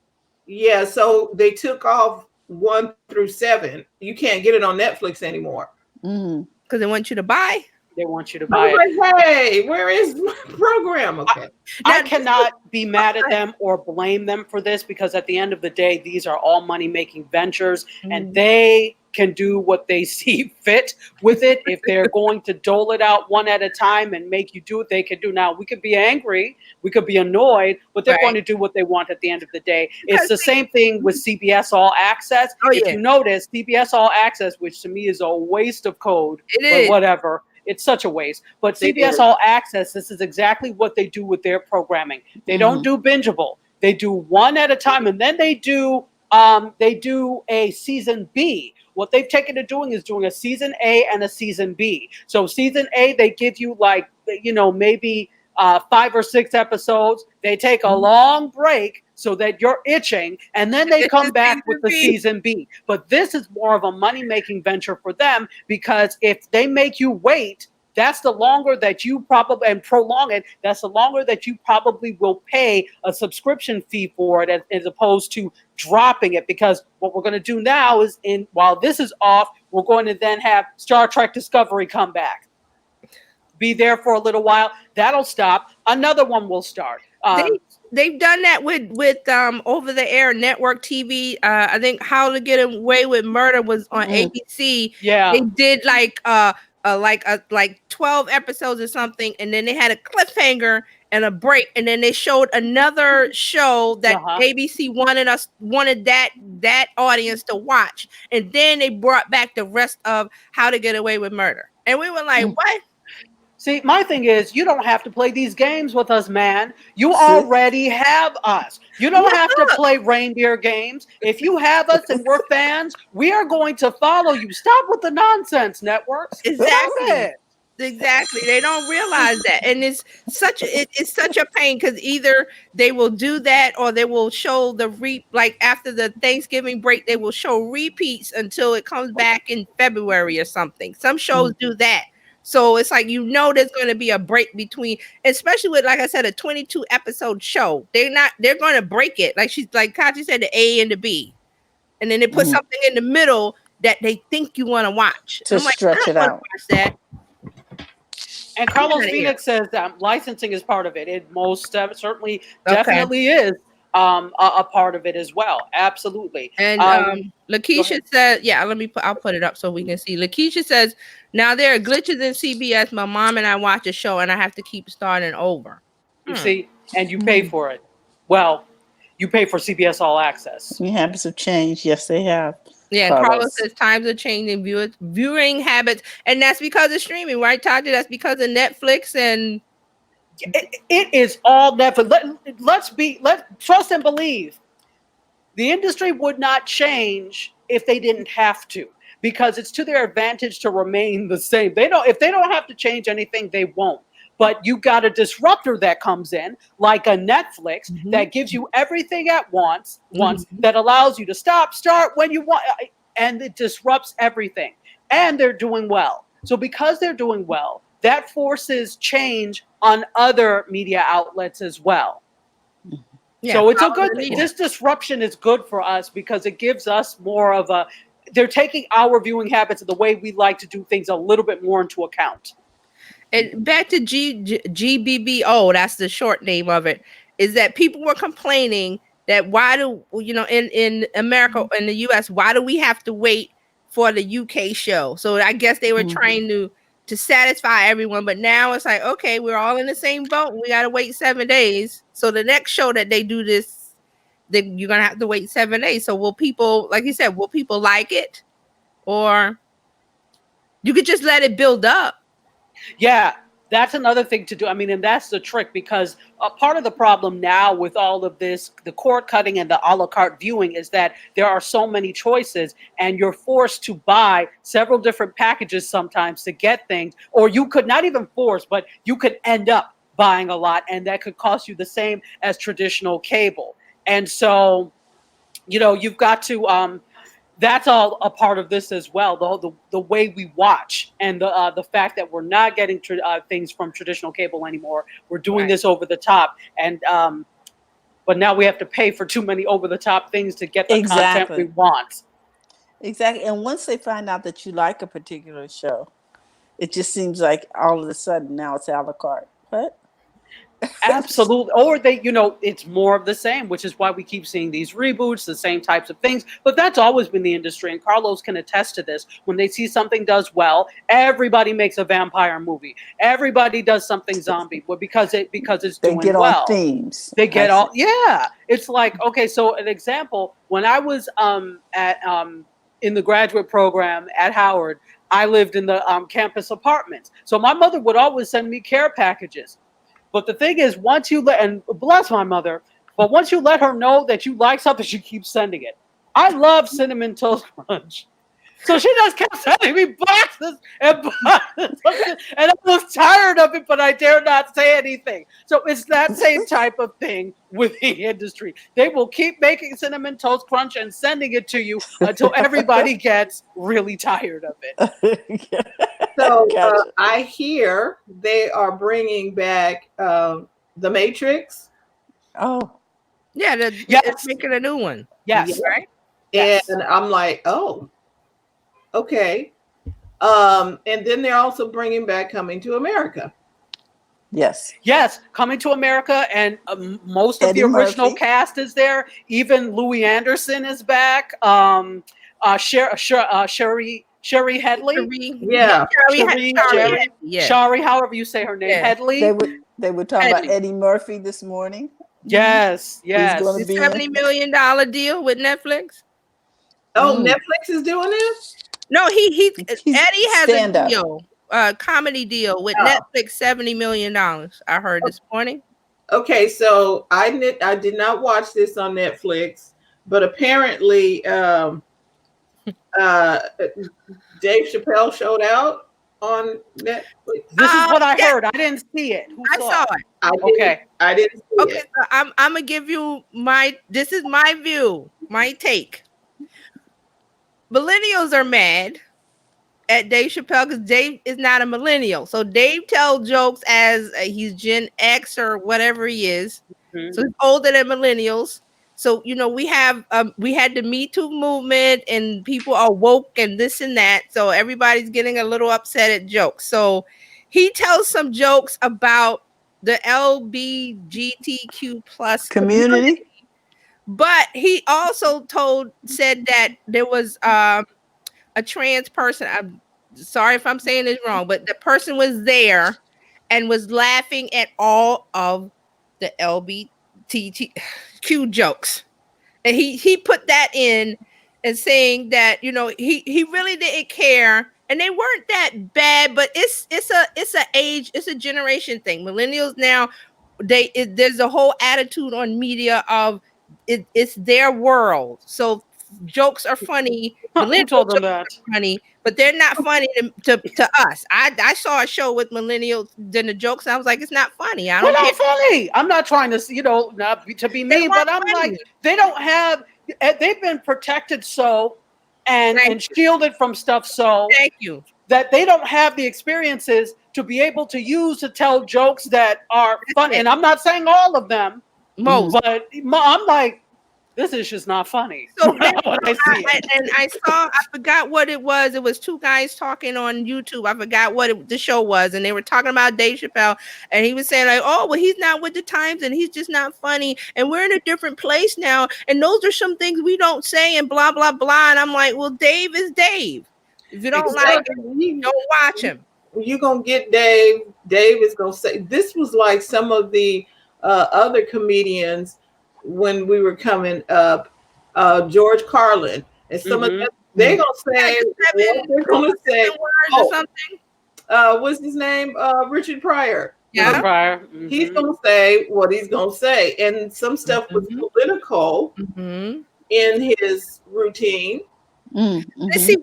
[SPEAKER 2] Yeah, so they took off 1 through 7. You can't get it on Netflix anymore
[SPEAKER 3] because they want you to buy.
[SPEAKER 4] They want you to buy it.
[SPEAKER 2] Like, hey, where is my program? Okay.
[SPEAKER 4] I cannot be mad at them or blame them for this because at the end of the day, these are all money-making ventures and they can do what they see fit with it. If they're going to dole it out one at a time and make you do what they can do. Now, we could be angry, we could be annoyed, but they're going to do what they want at the end of the day. It's the same thing with CBS All Access. If you notice, CBS All Access, which to me is a waste of code, but whatever. It's such a waste. But CBS All Access, this is exactly what they do with their programming. They don't do bingeable. They do one at a time, and then they do a season B. What they've taken to doing is doing a season A and a season B. So season A, they give you like, maybe 5 or 6 episodes. They take a long break so that you're itching, and then they come back with the season B. But this is more of a money-making venture for them, because if they make you wait, that's the longer that you probably, and prolong it, that's the longer that you probably will pay a subscription fee for it, as opposed to dropping it. Because what we're going to do now is, while this is off, we're going to then have Star Trek Discovery come back, be there for a little while. That'll stop. Another one will start.
[SPEAKER 3] They've done that with over the air network TV. I think How to Get Away with Murder was on ABC.
[SPEAKER 4] Yeah,
[SPEAKER 3] they did like 12 episodes or something, and then they had a cliffhanger and a break, and then they showed another show that ABC wanted that audience to watch, and then they brought back the rest of How to Get Away with Murder, and we were like, what?
[SPEAKER 4] See, my thing is, you don't have to play these games with us, man. You already have us. You don't have to play reindeer games. If you have us and we're fans, we are going to follow you. Stop with the nonsense, networks.
[SPEAKER 3] Exactly. Exactly. They don't realize that. And it's such a pain, because either they will do that, or they will show like after the Thanksgiving break, they will show repeats until it comes back in February or something. Some shows do that. So it's like, there's going to be a break between, especially with, like I said, a 22 episode show. They're going to break it. Like Kachi said, the A and the B. And then they put something in the middle that they think you want to watch.
[SPEAKER 1] To stretch it out.
[SPEAKER 3] Watch that.
[SPEAKER 4] And Carlos Phoenix says that licensing is part of it. It most certainly definitely is a part of it as well. Absolutely.
[SPEAKER 3] And Lakeisha said, I'll put it up so we can see. Lakeisha says, now there are glitches in CBS. My mom and I watch a show and I have to keep starting over.
[SPEAKER 4] You see, and you pay for it. Well, you pay for CBS All Access.
[SPEAKER 1] Habits have changed. Yes, they have.
[SPEAKER 3] Yeah, Carlos says times are changing, viewing habits, and that's because of streaming, right, Tati? That's because of Netflix, and
[SPEAKER 4] it is all Netflix. Let's trust and believe. The industry would not change if they didn't have to, because it's to their advantage to remain the same. If they don't have to change anything, they won't. But you got a disruptor that comes in, like a Netflix, that gives you everything at once, that allows you to start when you want, and it disrupts everything. And they're doing well. So because they're doing well, that forces change on other media outlets as well. Yeah, so it's this disruption is good for us, because it gives us more of they're taking our viewing habits and the way we like to do things a little bit more into account.
[SPEAKER 3] And back to GBBO, that's the short name of it, is that people were complaining that why do, in America, in the US, why do we have to wait for the UK show? So I guess they were trying to satisfy everyone, but now it's like, okay, we're all in the same boat. We got to wait 7 days. So the next show that they do this, then you're going to have to wait 7 days. So will people, like you said, will people like it? Or you could just let it build up.
[SPEAKER 4] Yeah, that's another thing to do. I mean, and that's the trick, because part of the problem now with all of this, the cord cutting and the a la carte viewing, is that there are so many choices, and you're forced to buy several different packages sometimes to get things, or you could not even force, but you could end up buying a lot, and that could cost you the same as traditional cable. And so, you've got to that's all a part of this as well. The way we watch, and the fact that we're not getting things from traditional cable anymore. We're doing this over the top, and but now we have to pay for too many over the top things to get the content we want.
[SPEAKER 1] Exactly. And once they find out that you like a particular show, it just seems like all of a sudden now it's a la carte. What?
[SPEAKER 4] Absolutely. Or it's more of the same, which is why we keep seeing these reboots, the same types of things. But that's always been the industry, and Carlos can attest to this. When they see something does well, everybody makes a vampire movie. Everybody does something zombie, but because it's doing well. They get on
[SPEAKER 1] themes.
[SPEAKER 4] They get all, yeah. It's like, okay, so an example, when I was in the graduate program at Howard, I lived in the campus apartments. So my mother would always send me care packages. But the thing is, once you and bless my mother, but once you let her know that you like something, she keeps sending it. I love Cinnamon Toast Crunch. So she just kept sending me boxes and boxes, and I was tired of it, but I dare not say anything. So it's that same type of thing with the industry. They will keep making cinnamon toast crunch and sending it to you until everybody gets really tired of it.
[SPEAKER 2] So
[SPEAKER 1] Gotcha.
[SPEAKER 2] I hear they are bringing back the Matrix.
[SPEAKER 1] Oh,
[SPEAKER 3] Yeah,
[SPEAKER 4] Yes.
[SPEAKER 3] it's making a new one.
[SPEAKER 4] Yes.
[SPEAKER 3] Right?
[SPEAKER 4] Yes.
[SPEAKER 2] And I'm like, oh, okay. And then they're also bringing back Coming to America.
[SPEAKER 1] yes.
[SPEAKER 4] Yes, Coming to America, and most of the
[SPEAKER 1] Eddie
[SPEAKER 4] original
[SPEAKER 1] Murphy.
[SPEAKER 4] cast is there. Even Louis Anderson is back. Sherry Headley,
[SPEAKER 2] Yeah.
[SPEAKER 4] Jerry,
[SPEAKER 3] Yeah.
[SPEAKER 4] Shari, however you say her name,
[SPEAKER 3] Yeah.
[SPEAKER 4] Headley.
[SPEAKER 1] They were talking about
[SPEAKER 3] Eddie.
[SPEAKER 1] Eddie Murphy this morning.
[SPEAKER 4] Yes,
[SPEAKER 1] He's
[SPEAKER 4] yes.
[SPEAKER 1] going
[SPEAKER 3] The
[SPEAKER 1] to be
[SPEAKER 3] $70
[SPEAKER 1] in.
[SPEAKER 3] million deal with Netflix.
[SPEAKER 2] Oh,
[SPEAKER 1] Mm.
[SPEAKER 2] Netflix is doing this?
[SPEAKER 3] No,
[SPEAKER 1] He's
[SPEAKER 3] Eddie has a
[SPEAKER 1] stand up.
[SPEAKER 3] deal, comedy deal with
[SPEAKER 2] Oh.
[SPEAKER 3] Netflix, $70 million. I heard this morning.
[SPEAKER 2] Okay, so I did not watch this on Netflix, but apparently Dave Chappelle showed out on Netflix.
[SPEAKER 4] This is what I
[SPEAKER 3] Yeah.
[SPEAKER 4] heard. I didn't see it. Who
[SPEAKER 3] I saw it.
[SPEAKER 2] I didn't see
[SPEAKER 3] Okay,
[SPEAKER 2] it.
[SPEAKER 3] so I'm gonna give you this is my view, my take. Millennials are mad at Dave Chappelle because Dave is not a millennial. So Dave tells jokes as he's Gen X or whatever he is.
[SPEAKER 4] Mhm.
[SPEAKER 3] So he's older than millennials. So we had the Me Too movement and people are woke and this and that. So everybody's getting a little upset at jokes. So he tells some jokes about the LBGTQ plus
[SPEAKER 1] Community.
[SPEAKER 3] but he also said that there was a trans person. I'm sorry if I'm saying this wrong, but the person was there and was laughing at all of the LGBTQ jokes. And he put that in and saying that he really didn't care and they weren't that bad, but it's a generation thing. Millennials now, there's a whole attitude on media of it's their world. So jokes are funny.
[SPEAKER 4] Who
[SPEAKER 3] Millennial
[SPEAKER 4] told them
[SPEAKER 3] jokes
[SPEAKER 4] that?
[SPEAKER 3] are funny, but they're not funny to us. I saw a show with millennials, then the jokes, and I was like, it's not funny. I
[SPEAKER 4] They're
[SPEAKER 3] don't care.
[SPEAKER 4] not funny. I'm not trying to, not to be mean, but I'm like, they don't have. They've been protected and shielded from stuff
[SPEAKER 3] Thank you.
[SPEAKER 4] that they don't have the experiences to be able to use to tell jokes that are fun. And I'm not saying all of them,
[SPEAKER 3] Most.
[SPEAKER 4] but I'm like, this is just not funny.
[SPEAKER 3] So
[SPEAKER 4] when I see it.
[SPEAKER 3] I forgot what it was. It was two guys talking on YouTube. I forgot what the show was, and they were talking about Dave Chappelle, and he was saying like, "Oh, well, he's not with the times, and he's just not funny, and we're in a different place now, and those are some things we don't say, and blah blah blah." And I'm like, "Well, Dave is Dave. If you don't like him, don't watch him.
[SPEAKER 2] You're gonna get Dave. Dave is gonna say this was like some of the other comedians when we were coming up, George Carlin and some of them, they're gonna say they're gonna say
[SPEAKER 3] or something.
[SPEAKER 2] What's his name? Richard Pryor.
[SPEAKER 3] Yeah.
[SPEAKER 4] Pryor.
[SPEAKER 2] He's gonna say what he's gonna say. And some stuff was political in his routine.
[SPEAKER 3] Let's see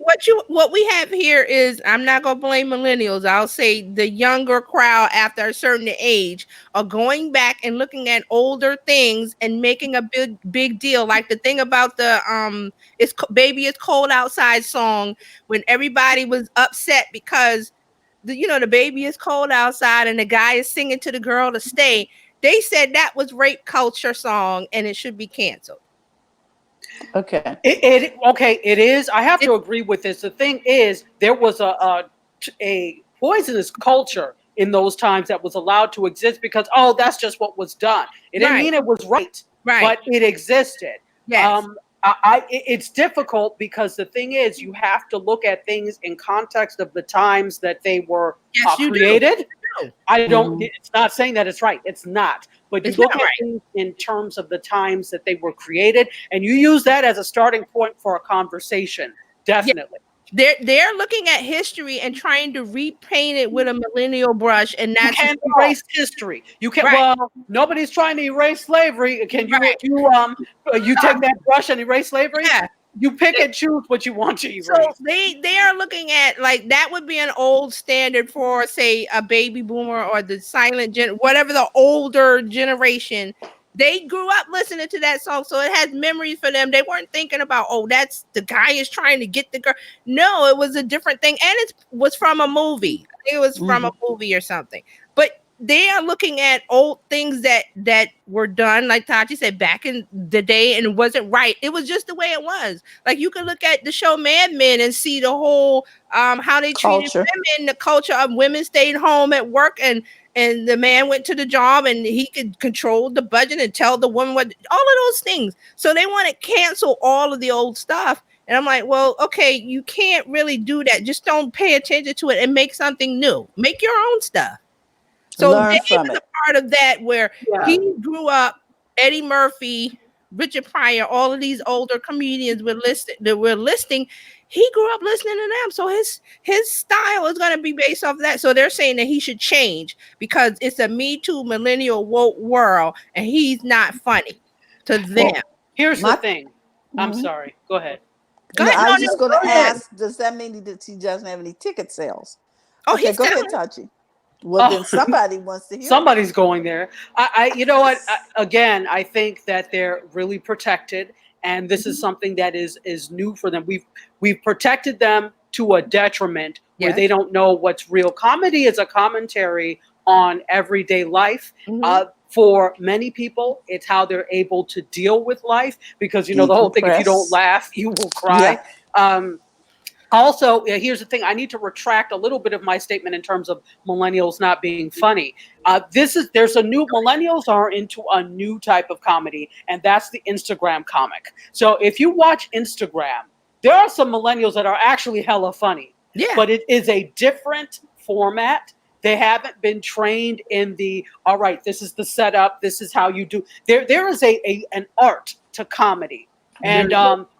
[SPEAKER 3] what we have here is, I'm not gonna blame millennials. I'll say the younger crowd after a certain age are going back and looking at older things and making a big deal, like the thing about the "Baby It's Cold Outside" song, when everybody was upset because the baby is cold outside and the guy is singing to the girl to stay. They said that was rape culture song and it should be canceled.
[SPEAKER 1] Okay.
[SPEAKER 4] It is. I have to agree with this. The thing is, there was a poisonous culture in those times that was allowed to exist because that's just what was done. It didn't mean it was right, but it existed.
[SPEAKER 3] Yes.
[SPEAKER 4] It's difficult because the thing is, you have to look at things in context of the times that they were created. I don't. It's not saying that it's right. It's not. But you look at things in terms of the times that they were created, and you use that as a starting point for a conversation. Definitely.
[SPEAKER 3] They're looking at history and trying to repaint it with a millennial brush, and that's
[SPEAKER 4] you can't erase history. You can't. Well, nobody's trying to erase slavery. Can you? You take that brush and erase slavery?
[SPEAKER 3] Yeah.
[SPEAKER 4] You pick and choose what you want to
[SPEAKER 3] So
[SPEAKER 4] erase.
[SPEAKER 3] they are looking at, like, that would be an old standard for, say, a baby boomer or the silent gen, whatever the older generation. They grew up listening to that song, so it has memories for them. They weren't thinking about, oh, that's the guy is trying to get the girl. No, it was a different thing, and it was from a movie. I think it was from a movie or something. But they are looking at old things that were done, like Tati said, back in the day, and it wasn't right. It was just the way it was. Like, you can look at the show Mad Men and see the whole how they treated
[SPEAKER 1] Culture.
[SPEAKER 3] women, the culture of women stayed home at work, and the man went to the job and he could control the budget and tell the woman what, all of those things. So they want to cancel all of the old stuff. And I'm like, well, okay, you can't really do that. Just don't pay attention to it and make something new. Make your own stuff. So
[SPEAKER 1] Learn
[SPEAKER 3] Dave
[SPEAKER 1] from
[SPEAKER 3] is
[SPEAKER 1] it.
[SPEAKER 3] a part of that, where
[SPEAKER 2] Yeah.
[SPEAKER 3] he grew up, Eddie Murphy, Richard Pryor, all of these older comedians we're listing. He grew up listening to them. So his style is going to be based off of that. So they're saying that he should change because it's a Me Too millennial woke world and he's not funny to them.
[SPEAKER 1] Well,
[SPEAKER 4] Here's
[SPEAKER 1] My-
[SPEAKER 4] the thing. I'm
[SPEAKER 1] Mhm.
[SPEAKER 4] sorry. Go ahead.
[SPEAKER 3] Go
[SPEAKER 1] No,
[SPEAKER 3] ahead.
[SPEAKER 1] I
[SPEAKER 3] No,
[SPEAKER 1] was just
[SPEAKER 3] no,
[SPEAKER 1] going
[SPEAKER 3] go
[SPEAKER 1] to
[SPEAKER 3] ahead.
[SPEAKER 1] ask, does that mean that he doesn't have any ticket sales?
[SPEAKER 3] Oh,
[SPEAKER 1] Okay,
[SPEAKER 3] he's
[SPEAKER 1] go
[SPEAKER 3] selling.
[SPEAKER 1] ahead, Tachi. Well, then
[SPEAKER 4] Oh.
[SPEAKER 1] somebody wants to hear.
[SPEAKER 4] Somebody's going there. You know what? Again, I think that they're really protected, and this is something that is new for them. We've protected them to a detriment where
[SPEAKER 3] Yes.
[SPEAKER 4] they don't know what's real. Comedy is a commentary on everyday life.
[SPEAKER 3] Mhm.
[SPEAKER 4] For many people, it's how they're able to deal with life because the whole thing: if you don't
[SPEAKER 1] Decompress.
[SPEAKER 4] laugh, you will cry. Also, here's the thing: I need to retract a little bit of my statement in terms of millennials not being funny. There's a new millennials are into a new type of comedy, and that's the Instagram comic. So if you watch Instagram, there are some millennials that are actually hella funny,
[SPEAKER 3] Yeah.
[SPEAKER 4] but it is a different format. They haven't been trained in the, all right, this is the setup, this is how you do. There is an art to comedy. And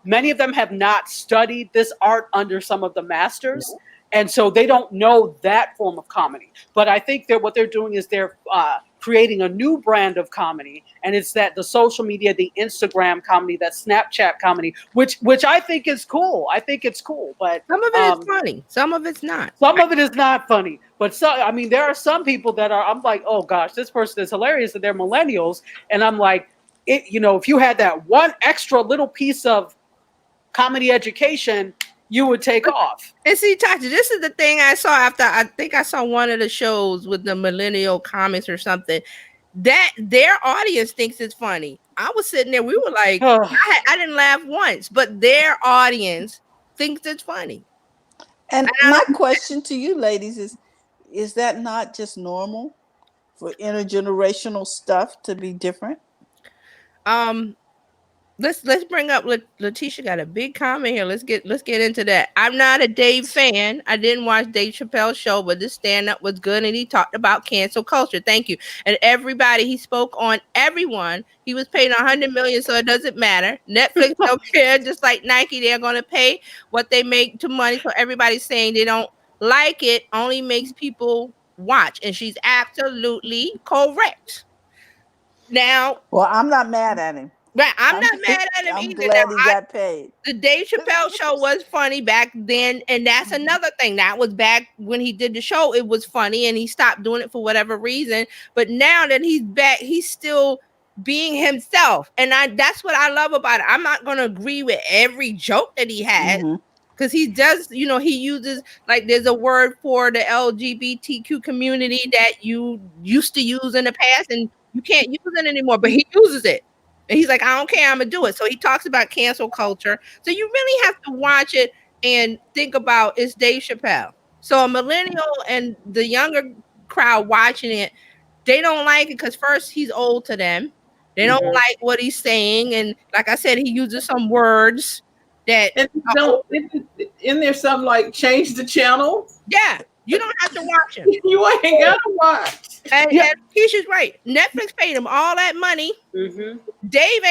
[SPEAKER 4] many of them have not studied this art under some of the masters. And so they don't know that form of comedy. But I think that what they're doing is they're creating a new brand of comedy. And it's that the social media, the Instagram comedy, that Snapchat comedy, which I think is cool. I think it's cool. But
[SPEAKER 3] Some of it is funny. Some of it's not.
[SPEAKER 4] some of it is not funny. But there are some people that are, I'm like, oh gosh, this person is hilarious, and they're millennials. And I'm like, if you had that one extra little piece of comedy education, you would take off.
[SPEAKER 3] And see, Tati, this is the thing I saw after I think I saw one of the shows with the millennial comics or something. That their audience thinks it's funny. I was sitting there, we were like, I didn't laugh once, but their audience thinks it's funny.
[SPEAKER 1] And my question to you ladies is that not just normal for intergenerational stuff to be different?
[SPEAKER 3] Let's bring up Letitia got a big comment here. Let's get into that. I'm not a Dave fan. I didn't watch Dave Chappelle's show, but this stand-up was good and he talked about cancel culture. Thank you. And everybody, he spoke on everyone. He was paid $100 million, so it doesn't matter. Netflix don't care, just like Nike, they're gonna pay what they make to money. So everybody's saying they don't like it, only makes people watch. And she's absolutely correct. Now,
[SPEAKER 1] well, I'm not mad at him.
[SPEAKER 3] Right, I'm not mad at him
[SPEAKER 1] I'm
[SPEAKER 3] either.
[SPEAKER 1] glad he got paid.
[SPEAKER 3] The Dave Chappelle show was funny back then, and that's another thing. That was back when he did the show. It was funny, and he stopped doing it for whatever reason. But now that he's back, he's still being himself, and that's what I love about it. I'm not gonna agree with every joke that he has. Because he does, he uses, like, there's a word for the LGBTQ community that you used to use in the past, and you can't use it anymore, but he uses it. And he's like, I don't care, I'm going to do it. So he talks about cancel culture. So you really have to watch it and think about, it's Dave Chappelle. So a millennial and the younger crowd watching it, they don't like it because first, he's old to them. They don't like what he's saying. And like I said, he uses some words that
[SPEAKER 2] isn't there something like change the channel?
[SPEAKER 3] Yeah, you don't have to watch him.
[SPEAKER 2] You ain't gotta watch.
[SPEAKER 3] And Keisha's right. Netflix paid him all that money. Dave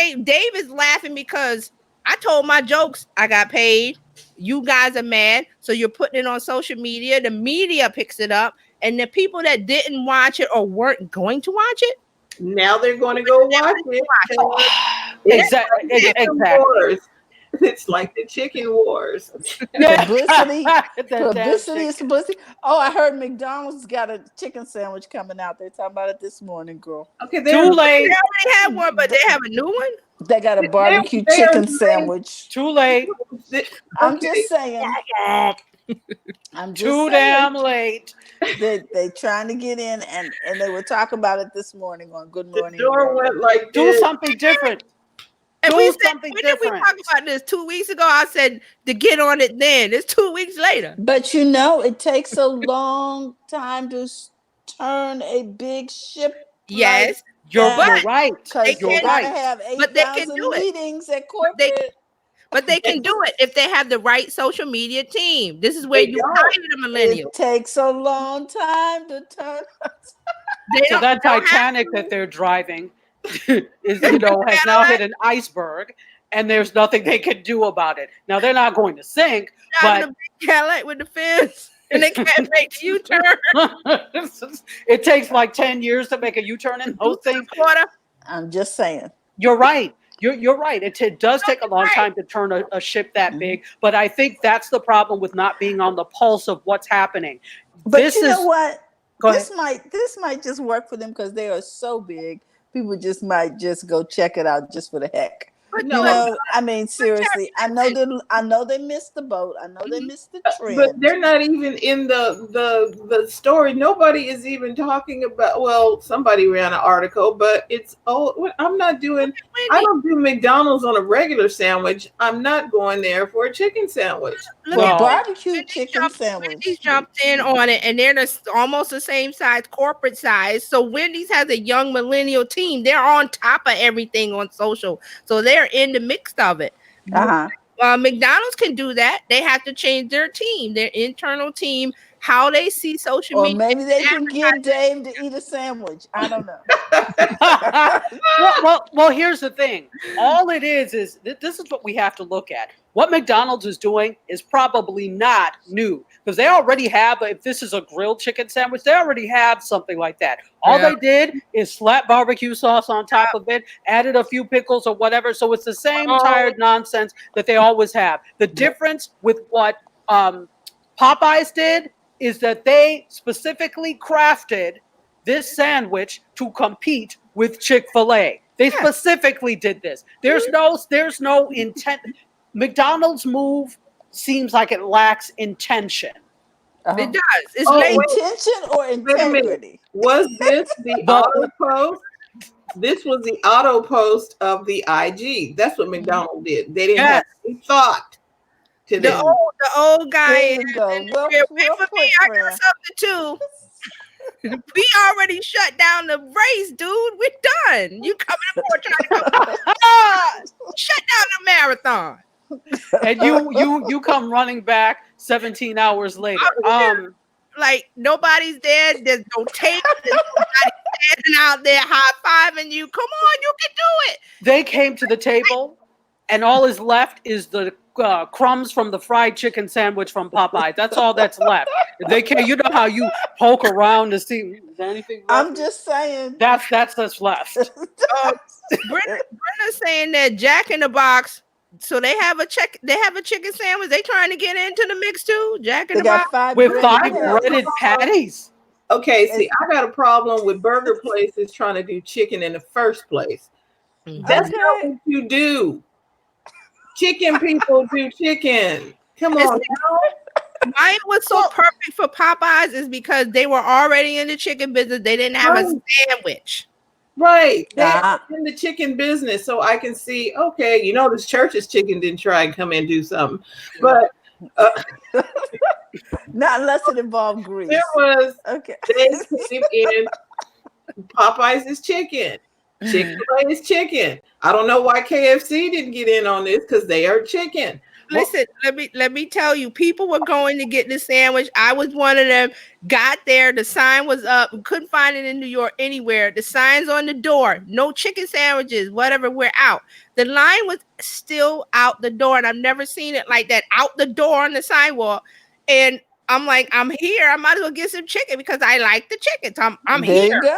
[SPEAKER 3] is laughing because I told my jokes, I got paid. You guys are mad, so you're putting it on social media. The media picks it up, and the people that didn't watch it or weren't going to watch it,
[SPEAKER 2] now they're going to go watch it.
[SPEAKER 4] Exactly.
[SPEAKER 2] It's like the chicken wars.
[SPEAKER 1] Publicity,
[SPEAKER 4] That damn
[SPEAKER 1] publicity is
[SPEAKER 4] chicken.
[SPEAKER 1] publicity. Oh, I heard McDonald's got a chicken sandwich coming out. They're talking about it this morning, girl.
[SPEAKER 2] Okay,
[SPEAKER 4] Too
[SPEAKER 3] They
[SPEAKER 4] late.
[SPEAKER 3] already have one, but they have a new one.
[SPEAKER 1] They got a
[SPEAKER 2] they
[SPEAKER 1] barbecue
[SPEAKER 2] they are
[SPEAKER 1] chicken sandwich.
[SPEAKER 4] Too late.
[SPEAKER 1] I'm
[SPEAKER 2] okay.
[SPEAKER 1] just saying. I'm just
[SPEAKER 4] Too
[SPEAKER 1] saying.
[SPEAKER 4] damn late.
[SPEAKER 1] They trying to get in, and they were talking about it this morning on Good
[SPEAKER 2] The
[SPEAKER 1] Morning
[SPEAKER 2] door
[SPEAKER 1] America.
[SPEAKER 2] went like
[SPEAKER 4] Do
[SPEAKER 2] this.
[SPEAKER 4] something different.
[SPEAKER 3] And
[SPEAKER 4] Do
[SPEAKER 3] we said,
[SPEAKER 4] something
[SPEAKER 3] when did we
[SPEAKER 4] different.
[SPEAKER 3] talk about this 2 weeks ago? I said to get on it then. It's 2 weeks later.
[SPEAKER 1] But you know, it takes a long time to turn a big ship.
[SPEAKER 3] Yes,
[SPEAKER 4] You're
[SPEAKER 1] that,
[SPEAKER 4] right.
[SPEAKER 1] because
[SPEAKER 4] You're
[SPEAKER 1] you
[SPEAKER 3] can-
[SPEAKER 1] gotta
[SPEAKER 4] right.
[SPEAKER 1] have
[SPEAKER 3] but they can
[SPEAKER 1] 8,000
[SPEAKER 3] do it.
[SPEAKER 1] meetings at
[SPEAKER 3] they-
[SPEAKER 1] corporate.
[SPEAKER 3] but they can do it if they have the right social media team. This is where
[SPEAKER 2] They
[SPEAKER 3] you
[SPEAKER 2] don't.
[SPEAKER 3] hire the millennials.
[SPEAKER 1] It takes a long time to turn.
[SPEAKER 3] They
[SPEAKER 4] So
[SPEAKER 3] don't,
[SPEAKER 4] that
[SPEAKER 3] they don't have
[SPEAKER 4] Titanic
[SPEAKER 3] to.
[SPEAKER 4] that they're driving is, has now hit an iceberg, and there's nothing they can do about it. Now they're not going to sink,
[SPEAKER 3] Driving
[SPEAKER 4] but
[SPEAKER 3] a big Cadillac with the fence, and they can't make the U-turn.
[SPEAKER 4] it takes like 10 years to make a U-turn in those things.
[SPEAKER 3] Quarter.
[SPEAKER 1] I'm just saying.
[SPEAKER 4] You're right. You're right. It does take a long
[SPEAKER 3] right.
[SPEAKER 4] time to turn a ship that
[SPEAKER 1] Mhm.
[SPEAKER 4] big, but I think that's the problem with not being on the pulse of what's happening.
[SPEAKER 1] But
[SPEAKER 4] This
[SPEAKER 1] you know
[SPEAKER 4] is-
[SPEAKER 1] what?
[SPEAKER 4] Go ahead.
[SPEAKER 1] This might just work for them because they are so big. People just might just go check it out just for the heck.
[SPEAKER 3] But
[SPEAKER 2] No,
[SPEAKER 1] You know, I mean, seriously, I know they missed the boat. I know they missed the
[SPEAKER 2] but
[SPEAKER 1] trend.
[SPEAKER 2] they're not even in the story. Nobody is even talking about. Well, somebody ran an article, but it's I'm not doing. I don't do McDonald's on a regular sandwich. I'm not going there for a chicken sandwich.
[SPEAKER 3] Look
[SPEAKER 1] Well,
[SPEAKER 3] at
[SPEAKER 1] barbecue
[SPEAKER 3] Wendy's
[SPEAKER 1] chicken
[SPEAKER 3] jumped-
[SPEAKER 1] sandwich.
[SPEAKER 3] Wendy's jumped in on it, and they're almost the same size, corporate size. So Wendy's has a young millennial team. They're on top of everything on social, so they're in the mix of it. McDonald's can do that. They have to change their team, their internal team, how they see social
[SPEAKER 1] Or
[SPEAKER 3] media.
[SPEAKER 1] maybe they can get Dave to eat a sandwich. I don't know.
[SPEAKER 4] well, here's the thing. All it is this is what we have to look at. What McDonald's is doing is probably not new because they already have, if this is a grilled chicken sandwich, they already have something like that. All
[SPEAKER 3] Yeah.
[SPEAKER 4] they did is slap barbecue sauce on top of it, added a few pickles or whatever. So it's the same tired nonsense that they always have. The difference with what Popeyes did is that they specifically crafted this sandwich to compete with Chick-fil-A. They specifically did this. There's no intent. McDonald's move seems like it lacks intention.
[SPEAKER 3] It does. It's
[SPEAKER 2] Oh,
[SPEAKER 3] lazy.
[SPEAKER 2] wait.
[SPEAKER 1] Intention or
[SPEAKER 2] Wait a minute.
[SPEAKER 1] integrity?
[SPEAKER 2] Was this the auto post? This was the auto post of the IG. That's what McDonald's did. They didn't have any thought to
[SPEAKER 3] The
[SPEAKER 2] them.
[SPEAKER 3] old guy.
[SPEAKER 1] There you go. Well,
[SPEAKER 3] Wait
[SPEAKER 1] well
[SPEAKER 3] for
[SPEAKER 1] put,
[SPEAKER 3] me. I got
[SPEAKER 1] Fran.
[SPEAKER 3] something too. We already shut down the race, dude. We're done. You coming aboard trying to come shut down the marathon.
[SPEAKER 4] And you come running back 17 hours later.
[SPEAKER 3] Like nobody's there. There's no tape. There's nobody standing out there high fiving you. Come on, you can do it.
[SPEAKER 4] They came to the table, and all is left is the crumbs from the fried chicken sandwich from Popeye. That's all that's left. They can't. You know how you poke around to see is there anything left?
[SPEAKER 1] I'm just saying.
[SPEAKER 4] That's what's left.
[SPEAKER 3] Brenda's saying that Jack in the Box. So they have a chicken sandwich. They trying to get into the mix too. Jack in
[SPEAKER 1] They
[SPEAKER 3] the
[SPEAKER 1] got
[SPEAKER 3] Box.
[SPEAKER 1] 5
[SPEAKER 4] With
[SPEAKER 1] bread
[SPEAKER 4] 5
[SPEAKER 1] meals.
[SPEAKER 4] breaded patties.
[SPEAKER 2] Okay, see, I got a problem with burger places trying to do chicken in the first place. That's not
[SPEAKER 1] Okay.
[SPEAKER 2] what you do. Chicken people do chicken. Come on now.
[SPEAKER 3] Why it was so perfect for Popeyes is because they were already in the chicken business. They didn't have a sandwich.
[SPEAKER 2] Right. They're
[SPEAKER 1] Ah.
[SPEAKER 2] in the chicken business. So I can see, okay, this church's chicken didn't try and come in and do something. But
[SPEAKER 1] Not unless it involved grease.
[SPEAKER 2] there was,
[SPEAKER 1] Okay.
[SPEAKER 2] they came in, Popeyes is chicken. Chick-fil-A is chicken. I don't know why KFC didn't get in on this because they are chicken.
[SPEAKER 3] Listen, let me tell you, people were going to get the sandwich. I was one of them. Got there, the sign was up. We couldn't find it in New York anywhere. The sign's on the door. No chicken sandwiches, whatever. We're out. The line was still out the door, and I've never seen it like that. Out the door on the sidewalk, and I'm like, I'm here. I might as well get some chicken because I like the chicken. So I'm
[SPEAKER 1] There
[SPEAKER 3] here.
[SPEAKER 1] you go.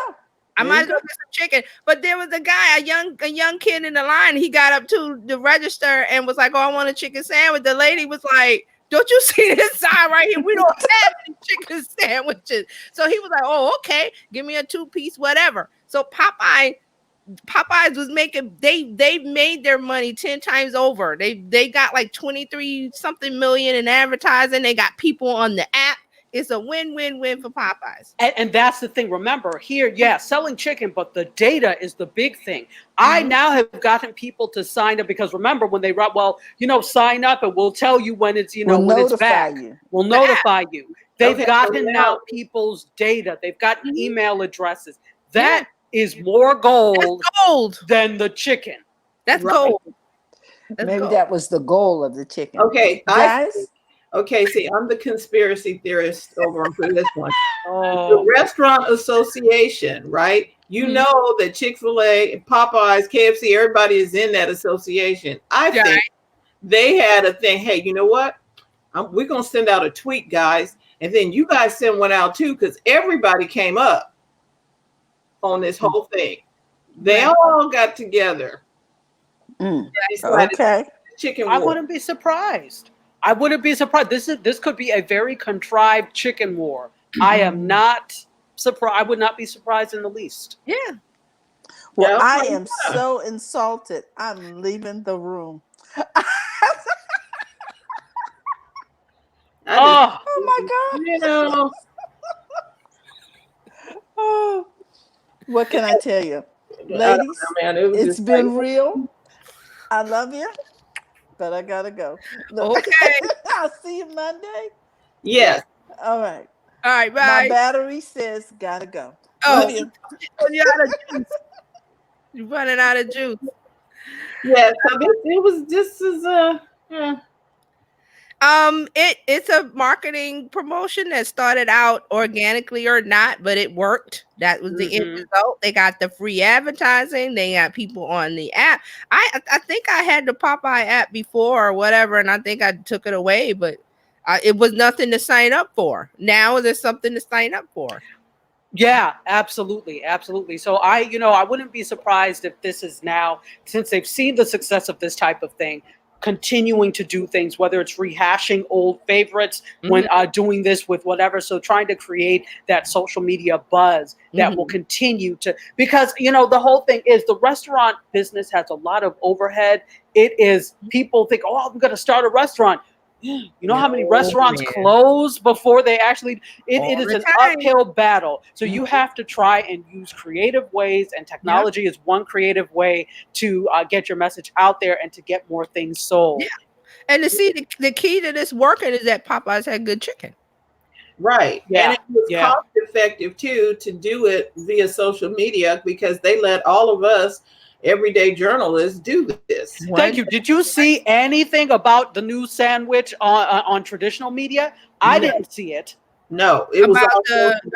[SPEAKER 3] I
[SPEAKER 1] There
[SPEAKER 3] might
[SPEAKER 1] you
[SPEAKER 3] as well get some chicken. But there was a guy, a young kid in the line. He got up to the register and was like, "Oh, I want a chicken sandwich." The lady was like, "Don't you see this sign right here? We don't have any chicken sandwiches." So he was like, "Oh, okay, give me a 2-piece, whatever." So Popeyes was making they made their money 10 times over. They got like 23 something million in advertising. They got people on the app. It's a win-win-win for Popeyes.
[SPEAKER 4] And that's the thing. Remember, here, yeah, selling chicken, but the data is the big thing. I now have gotten people to sign up because remember when they write, well, sign up and we'll tell you when it's,
[SPEAKER 1] we'll
[SPEAKER 4] when it's
[SPEAKER 1] notify
[SPEAKER 4] back.
[SPEAKER 1] you.
[SPEAKER 4] We'll notify you. They've
[SPEAKER 2] Okay, so
[SPEAKER 4] gotten
[SPEAKER 2] now
[SPEAKER 4] out people's data. They've got email addresses.
[SPEAKER 3] Yeah.
[SPEAKER 4] That is more gold
[SPEAKER 3] That's gold.
[SPEAKER 4] than the chicken.
[SPEAKER 3] That's
[SPEAKER 2] Right.
[SPEAKER 3] gold. That's
[SPEAKER 1] Maybe
[SPEAKER 3] gold.
[SPEAKER 1] that was the goal of the chicken.
[SPEAKER 2] Okay,
[SPEAKER 1] Guys,
[SPEAKER 2] okay, see, I'm the conspiracy theorist over for this one. The
[SPEAKER 4] Oh,
[SPEAKER 2] Restaurant Association, right? You know that Chick-fil-A, Popeyes, KFC, everybody is in that association. I
[SPEAKER 3] Yeah.
[SPEAKER 2] think they had a thing. Hey, you know what? We're gonna send out a tweet, guys, and then you guys send one out too, because everybody came up on this whole thing. They
[SPEAKER 3] Right.
[SPEAKER 2] all got together. Decided
[SPEAKER 1] okay.
[SPEAKER 2] chicken
[SPEAKER 4] I
[SPEAKER 2] war.
[SPEAKER 4] wouldn't be surprised. I wouldn't be surprised. This could be a very contrived chicken war. I am not surprised. I would not be surprised in the least.
[SPEAKER 3] Yeah.
[SPEAKER 1] Well,
[SPEAKER 2] Yeah,
[SPEAKER 1] I
[SPEAKER 2] okay,
[SPEAKER 1] am
[SPEAKER 2] yeah.
[SPEAKER 1] so insulted. I'm leaving the room.
[SPEAKER 2] I
[SPEAKER 1] Oh my God.
[SPEAKER 2] you know,
[SPEAKER 1] Oh, what can I tell you?
[SPEAKER 2] I don't
[SPEAKER 1] Ladies,
[SPEAKER 2] know, man. It was
[SPEAKER 1] it's
[SPEAKER 2] just
[SPEAKER 1] been
[SPEAKER 2] like,
[SPEAKER 1] real. I love you, but I gotta go. Look,
[SPEAKER 3] Okay.
[SPEAKER 1] I'll see you Monday.
[SPEAKER 2] yes.
[SPEAKER 1] All right.
[SPEAKER 3] All right.
[SPEAKER 1] My
[SPEAKER 3] Bye.
[SPEAKER 1] battery says gotta go.
[SPEAKER 3] Oh,
[SPEAKER 1] Love you.
[SPEAKER 3] you're out of juice. You're running out of juice.
[SPEAKER 2] Yeah, so this is yeah.
[SPEAKER 3] It's a marketing promotion that started out organically or not, but it worked. That was the end result. They got the free advertising. They got people on the app. I think I had the Popeye app before or whatever, and I think I took it away, but it was nothing to sign up for. Now there's something to sign up for.
[SPEAKER 4] Yeah, absolutely, absolutely. So I wouldn't be surprised if this is now, since they've seen the success of this type of thing, continuing to do things, whether it's rehashing old favorites when doing this with whatever. So trying to create that social media buzz that will continue to, because the whole thing is the restaurant business has a lot of overhead. It is, people think, oh, I'm going to start a restaurant. You know how many restaurants close before they actually, it is an uphill battle. So you have to try and use creative ways, and technology is one creative way to get your message out there and to get more things sold.
[SPEAKER 3] Yeah. And to see the key to this working is that Popeyes had good chicken.
[SPEAKER 2] Right.
[SPEAKER 4] Yeah.
[SPEAKER 2] And it was cost effective too to do it via social media because they let all of us everyday journalists do this.
[SPEAKER 4] Thank you. Did you see anything about the new sandwich on traditional media? I didn't see it.
[SPEAKER 2] No, it was all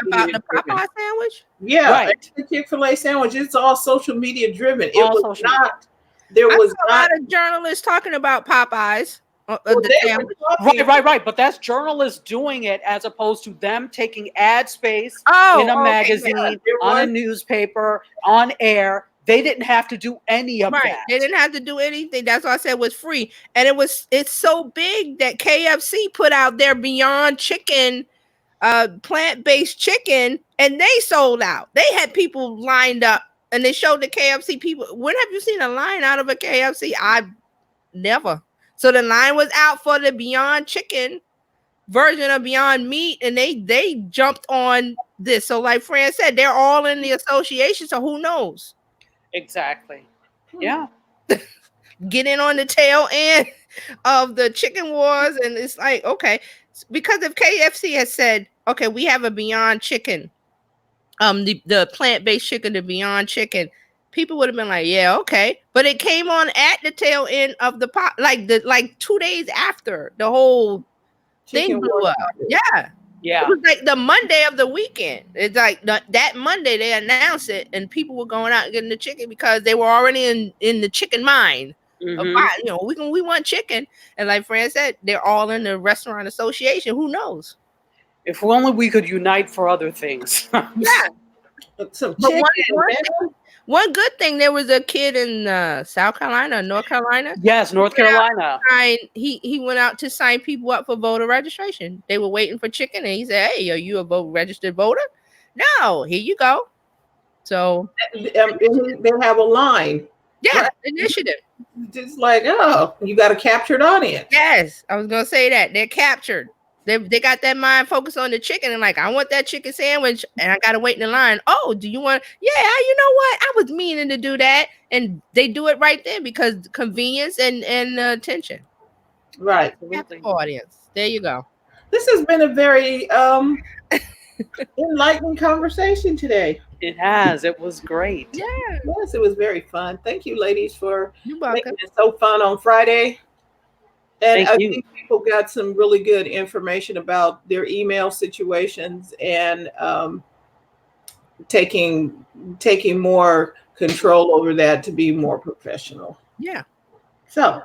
[SPEAKER 3] about the Popeye sandwich.
[SPEAKER 2] Yeah,
[SPEAKER 4] right.
[SPEAKER 2] The Chick-fil-A sandwich. It's all social media driven. It
[SPEAKER 4] All
[SPEAKER 2] was
[SPEAKER 4] social
[SPEAKER 2] not. There was
[SPEAKER 3] a lot of journalists talking about Popeyes.
[SPEAKER 4] Right. But that's journalists doing it as opposed to them taking ad space in a magazine, on a newspaper, on air. They didn't have to do any of that.
[SPEAKER 3] They didn't have to do anything. That's why I said it was free. And it's so big that KFC put out their Beyond Chicken, plant-based chicken, and they sold out. They had people lined up, and they showed the KFC people. When have you seen a line out of a KFC? I've never. So the line was out for the Beyond Chicken version of Beyond Meat, and they jumped on this. So like Fran said, they're all in the association, so who knows?
[SPEAKER 4] Exactly. Yeah.
[SPEAKER 3] Get in on the tail end of the chicken wars, and it's like, okay, because if KFC has said, okay, we have a Beyond Chicken, the plant-based chicken, the Beyond Chicken, people would have been like, yeah, okay. But it came on at the tail end of the pop, like 2 days after the whole thing blew up. Yeah.
[SPEAKER 4] Yeah.
[SPEAKER 3] It was like the Monday of the weekend. It's like that Monday they announced it, and people were going out and getting the chicken because they were already in the chicken mind. We want chicken. And like Fran said, they're all in the restaurant association. Who knows?
[SPEAKER 4] If only we could unite for other things.
[SPEAKER 3] Yeah.
[SPEAKER 2] Some
[SPEAKER 3] But
[SPEAKER 2] chicken.
[SPEAKER 3] one good thing, there was a kid in South Carolina, North Carolina.
[SPEAKER 4] Yes, North Carolina.
[SPEAKER 3] He went out to sign people up for voter registration. They were waiting for chicken, and he said, "Hey, are you a registered voter? No, here you go." So
[SPEAKER 2] They have a line.
[SPEAKER 3] yeah,
[SPEAKER 2] Right.
[SPEAKER 3] initiative.
[SPEAKER 2] Just like, oh, you got a captured audience.
[SPEAKER 3] Yes, I was gonna say that they're captured. They got that mind focused on the chicken and like, I want that chicken sandwich and I gotta wait in the line. Oh, do you want? Yeah, you know what? I was meaning to do that, and they do it right then because convenience and attention.
[SPEAKER 2] Right.
[SPEAKER 3] Audience. There you go.
[SPEAKER 2] This has been a very enlightening conversation today.
[SPEAKER 4] It has. It was great.
[SPEAKER 3] Yeah.
[SPEAKER 2] Yes, it was very fun. Thank you, ladies, for
[SPEAKER 3] You're welcome.
[SPEAKER 2] making it so fun on Friday. And
[SPEAKER 4] Thank
[SPEAKER 2] I
[SPEAKER 4] you.
[SPEAKER 2] think people got some really good information about their email situations and taking more control over that to be more professional.
[SPEAKER 3] Yeah.
[SPEAKER 2] So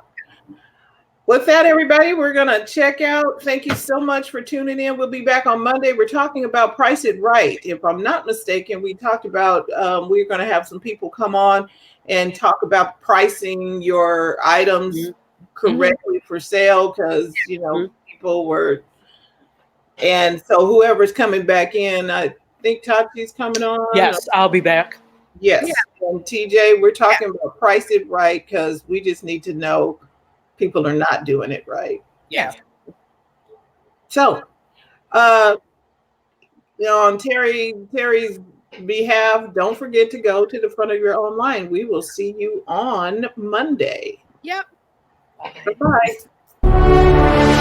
[SPEAKER 2] with that, everybody, we're going to check out. Thank you so much for tuning in. We'll be back on Monday. We're talking about Price It Right. If I'm not mistaken, we talked about we're going to have some people come on and talk about pricing your items correctly for sale because, you know, people were. And so whoever's coming back in, I think Tachi's coming on.
[SPEAKER 4] Yes, I'll be back.
[SPEAKER 2] Yes. Yeah. And TJ, we're talking about Price It Right because we just need to know people are not doing it right.
[SPEAKER 3] Yeah.
[SPEAKER 2] So, you know, on Terry's behalf, don't forget to go to the front of your own line. We will see you on Monday.
[SPEAKER 3] Yep.
[SPEAKER 2] Bye-bye.